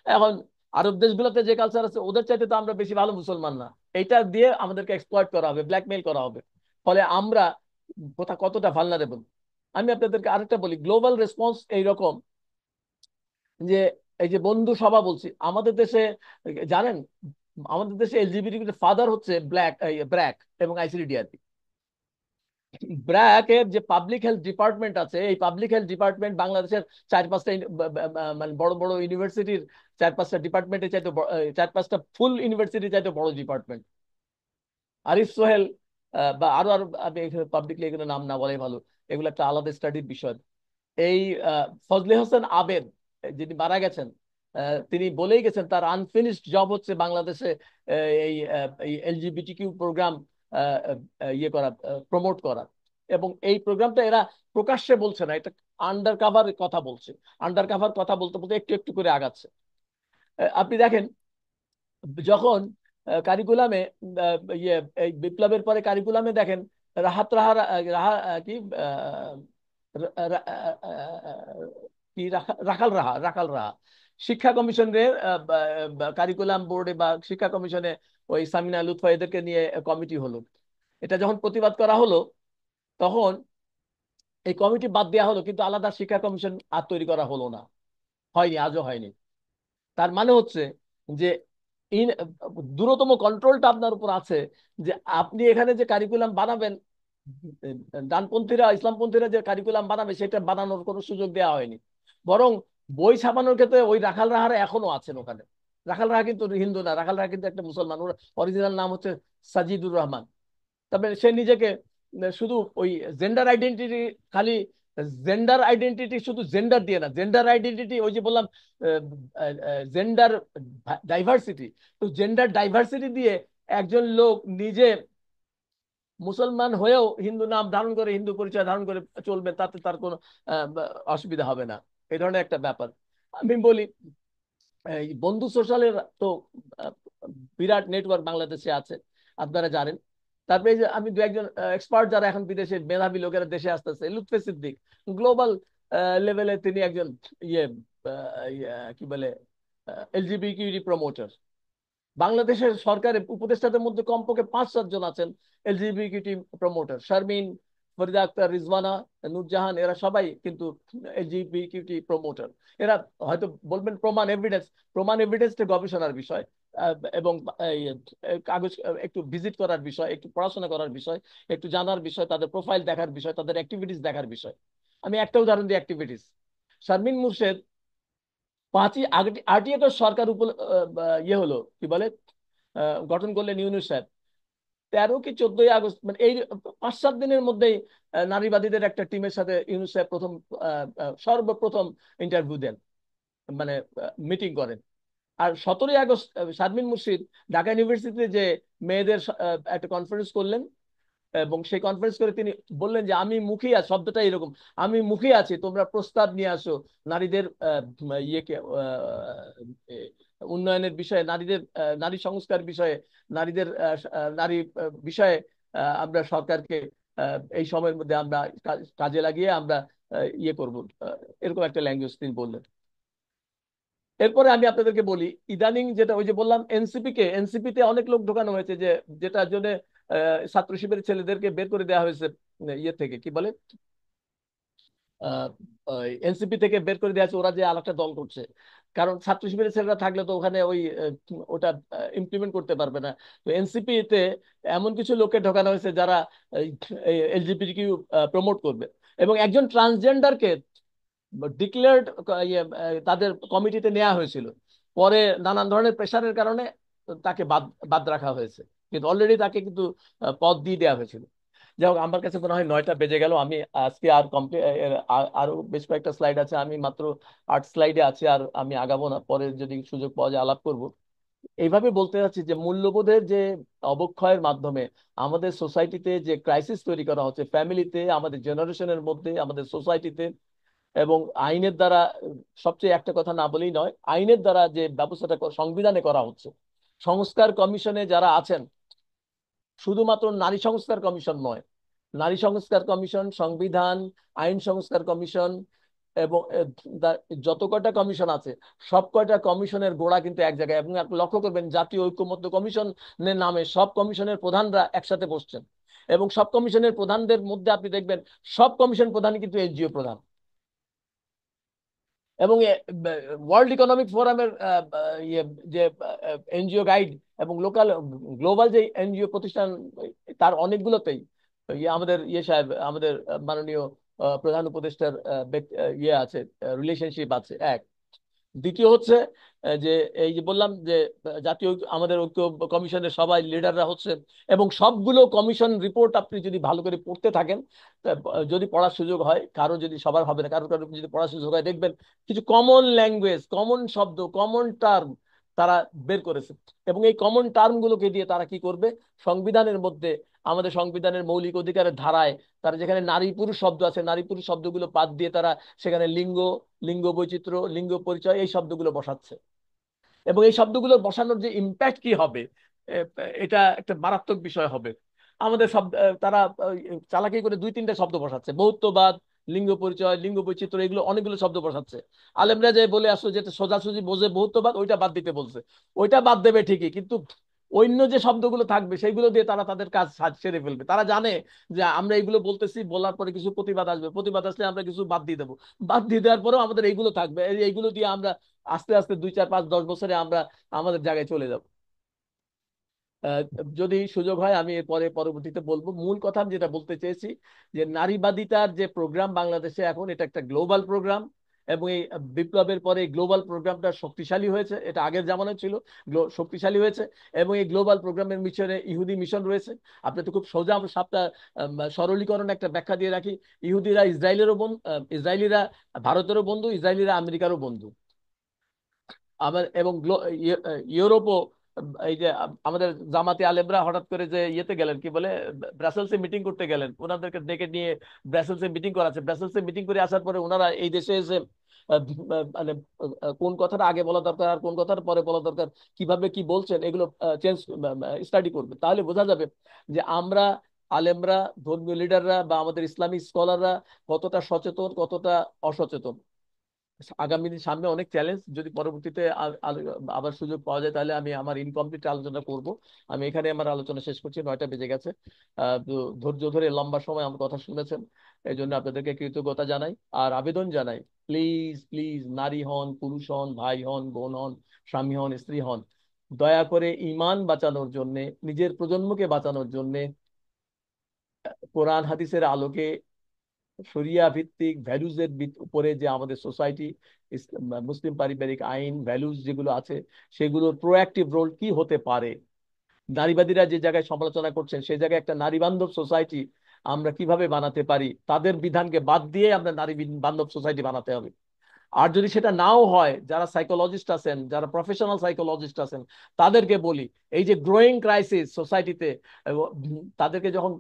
এখন আরব দেশগুলোতে যে কালচার আছে ওদের চাইতে তো আমরা বেশি ভালো মুসলমান না। এটা দিয়ে আমাদেরকে এক্সপ্লয়েট করা হবে, ব্ল্যাকমেইল করা হবে। ফলে আমরা কতটা ভালনারেবল। আমি আপনাদেরকে আরেকটা বলি, গ্লোবাল রেসপন্স এইরকম যে এই যে বন্ধু সভা বলছি আমাদের দেশে, জানেন আমাদের দেশে এলজিবিটি ফাদার হচ্ছে ব্র্যাক এবং আইসিডিডিআরপি। ব্র্যাক এর যে পাবলিক হেলথ ডিপার্টমেন্ট আছে, এই পাবলিক হেলথ ডিপার্টমেন্ট বাংলাদেশের 4-5টা মানে বড় বড় ইউনিভার্সিটির 4-5টা ডিপার্টমেন্টের চাইতে 4-5টা ফুল ইউনিভার্সিটির চাইতে বড় ডিপার্টমেন্ট। আরিফ সোহেল বা আরো আরো, আমি এখানে পাবলিকলি এগুলো নাম না বলাই ভালো, এগুলো একটা আলাদা স্টাডির বিষয়। এই ফজলে হোসেন আবেদ যিনি মারা গেছেন, তিনি বলেই গেছেন তার আনফিনিশড জব হচ্ছে বাংলাদেশে এই এলজিবিটি কিউ প্রোগ্রাম ইয়ে করা, প্রমোট করা। এবং এই প্রোগ্রামটা এরা প্রকাশ্যে বলছে না, এটা আন্ডার কাভার কথা বলছে। আন্ডার কাভার কথা বলতে বলতে একটু একটু করে আগাচ্ছে। আপনি দেখেন যখন কারিকুলামে ইয়ে এই বিপ্লবের পরে কারিকুলামে দেখেন রাহাত রাহা রাহা কি আহ, রা- রা- কি রাখাল রাহা রাখাল রাহা শিক্ষা কমিশনের কারিকুলাম বোর্ডে বা শিক্ষা কমিশনে ওই সামিনা লুৎফা এদেরকে নিয়ে কমিটি হলো। এটা যখন প্রতিবাদ করা হলো তখন এই কমিটি বাদ দেওয়া হলো, কিন্তু আলাদা শিক্ষা কমিশন আর তৈরি করা হলো না, হয়নি, আজও হয়নি। তার মানে হচ্ছে যে ইন দূরতম কন্ট্রোলটা আপনার উপর আছে, যে আপনি এখানে যে কারিকুলাম বানাবেন, ডানপন্থীরা ইসলামপন্থীরা যে কারিকুলাম বানাবে সেটা বানানোর কোনো সুযোগ দেওয়া হয়নি। বরং বই ছাপানোর ক্ষেত্রে ওই রাখাল রাহারা এখনো আছেন ওখানে। রাখাল রাহা কিন্তু হিন্দু না, রাখাল রাহা কিন্তু একটা মুসলমান, ওর অরিজিনাল নাম হচ্ছে সাজিদুর রহমান। তবে সে নিজেকে শুধু ওই জেন্ডার আইডেন্টিটি, খালি জেন্ডার আইডেন্টিটি শুধু জেন্ডার দিয়ে না, জেন্ডার আইডেন্টিটি ওই যে বললাম জেন্ডার ডাইভার্সিটি, তো জেন্ডার ডাইভার্সিটি দিয়ে একজন লোক নিজে মুসলমান হয়েও হিন্দু নাম ধারণ করে, হিন্দু পরিচয় ধারণ করে চলবে, তাতে তার কোনো অসুবিধা হবে না। এই ধরনের একটা ব্যাপার। আমি বলি এই বন্ধু সোশ্যালের তো আহ, বিরাট নেটওয়ার্ক বাংলাদেশে আছে, আপনারা জানেন। তারপরে এই যে আমি দু একজন এক্সপার্ট যারা এখন বিদেশে মেধাবী লোকেরা দেশে আসতেছে, লুৎফে সিদ্দিক গ্লোবাল লেভেলে তিনি একজন ইয়ে কি বলে এলজিবিকিউটি প্রমোটার। বাংলাদেশের সরকারের উপদেষ্টাদের মধ্যে কমপক্ষে 5-7 জন আছেন এলজিবিকিউটি প্রমোটার। শারমিন, ফরিদা আক্তার, রিজওয়ানা, নূরজাহান, এরা সবাই কিন্তু এলজিবিকিউটি প্রমোটার। এরা হয়তো বলবেন প্রমাণ এভিডেন্স, প্রমাণ এভিডেন্সটা গবেষণার বিষয়, এবং এই, কাগজ একটু ভিজিট করার বিষয়, একটু পড়াশোনা করার বিষয়, একটু জানার বিষয়, তাদের প্রোফাইল দেখার বিষয়, তাদের অ্যাক্টিভিটিস দেখার বিষয়। আমি একটা উদাহরণ দিই অ্যাক্টিভিটিস। শারমিন মুর্শেদ 5ই আরটিএ সরকার ইয়ে হলো কি বলে গঠন করলেন ইউনূস সাহেব। 13 কি 14ই আগস্ট, মানে এই 5-7 দিনের মধ্যেই নারীবাদীদের একটা টিমের সাথে ইউনূস সাহেব সর্বপ্রথম ইন্টারভিউ দেন, মানে মিটিং করেন। আর 17ই আগস্ট শারমিন মুর্শিদ ঢাকা ইউনিভার্সিটিতে যে মেয়েদের একটা কনফারেন্স করলেন, এবং সেই কনফারেন্স করে তিনি বললেন যে আমি মুখিয়ে আছি, শব্দটা এরকম, আমি মুখিয়ে আছি, তোমরা প্রস্তাব নিয়ে আসো নারীদের ইয়েকে উন্নয়নের বিষয়ে, নারীদের নারী সংস্কার বিষয়ে, নারীদের নারী বিষয়ে আমরা সরকারকে এই সময়ের মধ্যে আমরা কাজে লাগিয়ে আমরা ইয়ে করব, এরকম একটা ল্যাঙ্গুয়েজ তিনি বললেন। এরপরে আমি আপনাদেরকে বলি ইদানিং যেটা ওই যে বললাম এনসিপিতে অনেক লোক ঢোকানো হয়েছে, যে যেটার জন্য ছাত্র শিবিরের ছেলেদেরকে বের করে দেওয়া হয়েছে ইয়ে থেকে কি বলে এনসিপি থেকে বের করে দেওয়া হয়েছে, ওরা যে আরেকটা দল করছে। কারণ ছাত্র শিবিরের ছেলেরা থাকলে তো ওখানে ওই ওটা ইমপ্লিমেন্ট করতে পারবে না। তো এনসিপি তে এমন কিছু লোককে ঢোকানো হয়েছে যারা এলজিবিটিকিউ প্রমোট করবে, এবং একজন ট্রান্সজেন্ডারকে ডিক্লেয়ার্ড তাদের কমিটিতে নেওয়া হয়েছিল। পরে নানান ধরনের প্রেশারের কারণে তাকে বাদ বাদ রাখা হয়েছে, কিন্তু অলরেডি তাকে কিন্তু পদ দিয়ে দেওয়া হয়েছিল। যাই হোক, আমার কাছে মনে হয় 9টা বেজে গেল। আমি আজকে আর আরো বেশ কয়েকটা স্লাইড আছে, আমি মাত্র 8 স্লাইডে আছি, আর আমি আগাবো না, পরে যদি সুযোগ পাওয়া যায় আলাপ করব। এইভাবে বলতে চাচ্ছি যে মূল্যবোধের যে অবক্ষয়ের মাধ্যমে আমাদের সোসাইটিতে যে ক্রাইসিস তৈরি করা হচ্ছে, ফ্যামিলিতে, আমাদের জেনারেশনের মধ্যে, আমাদের সোসাইটিতে, এবং আইনের দ্বারা, সবচেয়ে একটা কথা না বলেই নয়, আইনের দ্বারা যে ব্যবস্থাটা সংবিধানে করা হচ্ছে, সংস্কার কমিশনে যারা আছেন, শুধুমাত্র নারী সংস্কার কমিশন নয়, নারী সংস্কার কমিশন, সংবিধান, আইন সংস্কার কমিশন, এবং যত কয়টা কমিশন আছে সব কয়টা কমিশনের গোড়া কিন্তু এক জায়গায়। এবং আপনি লক্ষ্য করবেন জাতীয় ঐক্যমত্য কমিশনের নামে সব কমিশনের প্রধানরা একসাথে বসছেন, এবং সব কমিশনের প্রধানদের মধ্যে আপনি দেখবেন সব কমিশন প্রধান কিন্তু এনজিও প্রধান। এবং ওয়ার্ল্ড ইকোনমিক ফোরামের ইয়ে যে এনজিও গাইড এবং লোকাল গ্লোবাল যে এনজিও প্রতিষ্ঠান, তার অনেকগুলোতেই আমাদের ইয়ে সাহেব, আমাদের মাননীয় প্রধান উপদেষ্টার ইয়ে আছে, রিলেশনশিপ আছে এক। দ্বিতীয় হচ্ছে যে এই যে বললাম যে জাতীয় আমাদের ঐক্য কমিশনের সবাই লিডাররা হচ্ছে, এবং সবগুলো কমিশন রিপোর্ট আপনি যদি ভালো করে পড়তে থাকেন, যদি পড়ার সুযোগ হয়, কারো যদি, সবার হবে না, কারো কারো যদি পড়ার সুযোগ হয়, দেখবেন কিছু কমন ল্যাঙ্গুয়েজ, কমন শব্দ, কমন টার্ম তারা বের করেছে। এবং এই কমন টার্ম গুলোকে দিয়ে তারা কি করবে, সংবিধানের মধ্যে, আমাদের সংবিধানের মৌলিক অধিকারের ধারায়, তারা যেখানে নারী পুরুষ শব্দ আছে, নারী পুরুষ শব্দগুলো বাদ দিয়ে তারা সেখানে লিঙ্গ, লিঙ্গ বৈচিত্র্য, লিঙ্গ পরিচয়, এই শব্দগুলো বসাচ্ছে। এবং এই শব্দগুলো বসানোর যে ইম্প্যাক্ট কি হবে, এ, এটা একটা মারাত্মক বিষয় হবে। আমাদের শব্দ তারা চালাকি করে দুই তিনটা শব্দ বসাচ্ছে, বহুত্ববাদ, লিঙ্গ পরিচয়, লিঙ্গ বৈচিত্র্য, এগুলো অনেকগুলো শব্দ বসাচ্ছে। আলেমরা যে বলে আসলো যেটা সোজাসুজি বোঝে বহুত্ববাদ, ওইটা বাদ দিতে বলছে। ওইটা বাদ দেবে ঠিকই, কিন্তু অন্য যে শব্দগুলো থাকবে সেইগুলো দিয়ে তারা তাদের কাজ সেরে ফেলবে। তারা জানে যে আমরা এগুলো বলতেছি, বলার পরে কিছু প্রতিবাদ আসবে, প্রতিবাদ আসলে আমরা কিছু বাদ দিয়ে দেবো, বাদ দিয়ে দেওয়ার পরেও আমাদের এইগুলো থাকবে, এইগুলো দিয়ে আমরা আস্তে আস্তে 2 4 5 10 বছরে আমরা আমাদের জায়গায় চলে যাব। আহ, যদি সুযোগ হয় আমি এরপরে পরবর্তীতে বলবো। মূল কথা আমি যেটা বলতে চেয়েছি, যে নারীবাদিতার যে প্রোগ্রাম বাংলাদেশে এখন, এটা একটা গ্লোবাল প্রোগ্রাম। এবং এই বিপ্লবের পরে এই গ্লোবাল প্রোগ্রামটা শক্তিশালী হয়েছে, এটা আগের জামানায় ছিল, শক্তিশালী হয়েছে। এবং এই গ্লোবাল প্রোগ্রামের মিশনে ইহুদি মিশন রয়েছে। আপনি তো খুব সোজা সাপটা সরলীকরণ একটা ব্যাখ্যা দিয়ে রাখি। ইহুদিরা ইসরায়েলেরও বন্ধু, ইসরায়েলিরা ভারতেরও বন্ধু, ইসরায়েলিরা আমেরিকারও বন্ধু। আমার এবং ইউরোপও, এই যে আমাদের জামাতি আলেমরা হঠাৎ করে যে ইয়েতে গেলেন, কি বলে, ব্রাসেলসে মিটিং করতে গেলেন, ওনাদেরকে ডেকে নিয়ে ব্রাসেলসে মিটিং করাচ্ছে। ব্রাসেলসে মিটিং করে আসার পরে ওনারা এই দেশে এসে মানে কোন কথাটা আগে বলা দরকার আর কোন কথাটা পরে বলা দরকার, কিভাবে কি বলছেন, এগুলো চেঞ্জ স্টাডি করবে। তাহলে বোঝা যাবে যে আমরা আলেমরা, ধর্মীয় লিডাররা বা আমাদের ইসলামিক স্কলাররা কতটা সচেতন, কতটা অসচেতন। আগামী দিন সামনে অনেক চ্যালেঞ্জ, যদি পরবর্তীতে আবার সুযোগ পাওয়া যায় তাহলে আমি আমার ইনকমপ্লিট আলোচনা করব। আমি এখানে আমার আলোচনা শেষ করছি, 9টা বেজে গেছে। তো ধৈর্য ধরে লম্বা সময় আমার কথা শুনেছেন, এই জন্য আপনাদেরকে কৃতজ্ঞতা জানাই। আর আবেদন জানাই, প্লিজ প্লিজ, নারী হন, পুরুষ হন, ভাই হন, বোন হন, স্বামী হন, স্ত্রী হন, দয়া করে ঈমান বাঁচানোর জন্য, নিজের প্রজন্মকে বাঁচানোর জন্য, কোরআন হাদিসের আলোকে, শরিয়া ভিত্তিক ভ্যালুজের উপরে যে আমাদের সোসাইটি, মুসলিম পারিবারিক আইন, ভ্যালুজ যেগুলো আছে, সেগুলোর প্রোঅ্যাক্টিভ রোল কি হতে পারে। নারীবাদীরা যে জায়গায় সমালোচনা করছেন, সেই জায়গায় একটা নারী বান্ধব সোসাইটি আমরা কিভাবে বানাতে পারি, তাদের বিধানকে বাদ দিয়ে আমরা নারী বান্ধব সোসাইটি বানাতে হবে। আর যদি সেটা নাও হয়, যারা সাইকোলজিস্ট আছেন, যারা প্রফেশনাল সাইকোলজিস্ট আছেন, তাদেরকে বলি, এই যে গ্রোয়িং ক্রাইসিস সোসাইটিতে, তাদেরকে যখন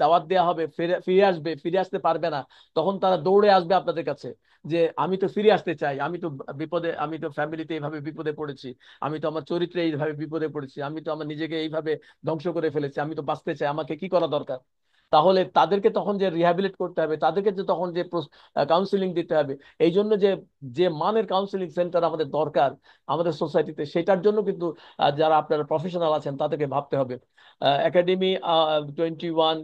দাওয়াত দেওয়া হবে, ফিরে ফিরে আসবে, ফিরে আসতে পারবে না, তখন তারা দৌড়ে আসবে আপনাদের কাছে, যে আমি তো ফিরে আসতে চাই, আমি তো বিপদে, আমি তো ফ্যামিলিতে এইভাবে বিপদে পড়েছি, আমি তো আমার চরিত্রে এইভাবে বিপদে পড়েছি, আমি তো আমার নিজেকে এইভাবে ধ্বংস করে ফেলেছি, আমি তো বাঁচতে চাই, আমাকে কি করা দরকার। তাহলে তাদেরকে তখন যে রিহ্যাবিলিট করতে হবে, তাদেরকে যে তখন যে কাউন্সিলিং দিতে হবে, এই জন্য যে যে মানের কাউন্সিলিং সেন্টার আমাদের দরকার আমাদের সোসাইটিতে, সেটার জন্য কিন্তু যারা আপনারা প্রফেশনাল আছেন তাদেরকে ভাবতে হবে। একাডেমি 21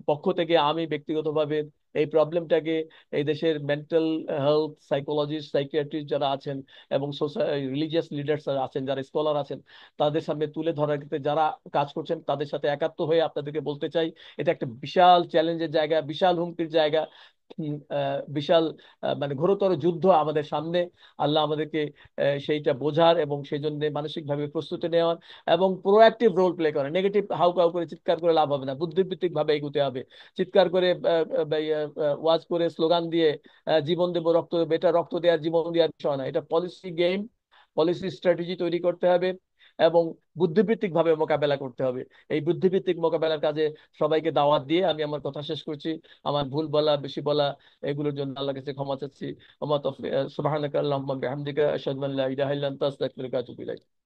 পক্ষ থেকে আমি ব্যক্তিগতভাবে এই প্রবলেমটাকে, এই দেশের মেন্টাল হেলথ সাইকোলজিস্ট, সাইকিয়াট্রিস্ট যারা আছেন এবং রিলিজিয়াস লিডার্স আছেন, যারা স্কলার আছেন, তাদের সামনে তুলে ধরার ক্ষেত্রে যারা কাজ করছেন, তাদের সাথে একাত্ম হয়ে আপনাদেরকে বলতে চাই, এটা একটা বিশাল চ্যালেঞ্জের জায়গা, বিশাল হুমকির জায়গা, বিশাল মানে ঘোরতর যুদ্ধ আমাদের সামনে। আল্লাহ আমাদেরকে সেইটা বোঝার এবং সেই জন্য মানসিকভাবে প্রস্তুতি নেওয়ার এবং প্রোঅ্যাক্টিভ রোল প্লে করার। নেগেটিভ হাউ কাউ করে চিৎকার করে লাভ হবে না, বুদ্ধিভিত্তিক ভাবে এগোতে হবে। চিৎকার করে ওয়াজ করে স্লোগান দিয়ে জীবন দেবো, রক্ত দেবো, এটা রক্ত দেওয়ার, জীবন দেওয়ার বিষয় না, এটা পলিসি গেম, পলিসি স্ট্র্যাটেজি তৈরি করতে হবে এবং বুদ্ধিভিত্তিক ভাবে মোকাবেলা করতে হবে। এই বুদ্ধিভিত্তিক মোকাবেলার কাজে সবাইকে দাওয়াত দিয়ে আমি আমার কথা শেষ করছি। আমার ভুল বলা, বেশি বলা, এগুলোর জন্য আল্লাহর কাছে ক্ষমা চাচ্ছি। ওমা তৌফিক, সুবহানাকা আল্লাহুম্মা বিহামদিকা, আশহাদু আল্লা ইলাহা ইল্লা আনতা, আস্তাগফিরুকা ওয়া আতুবু ইলাইক।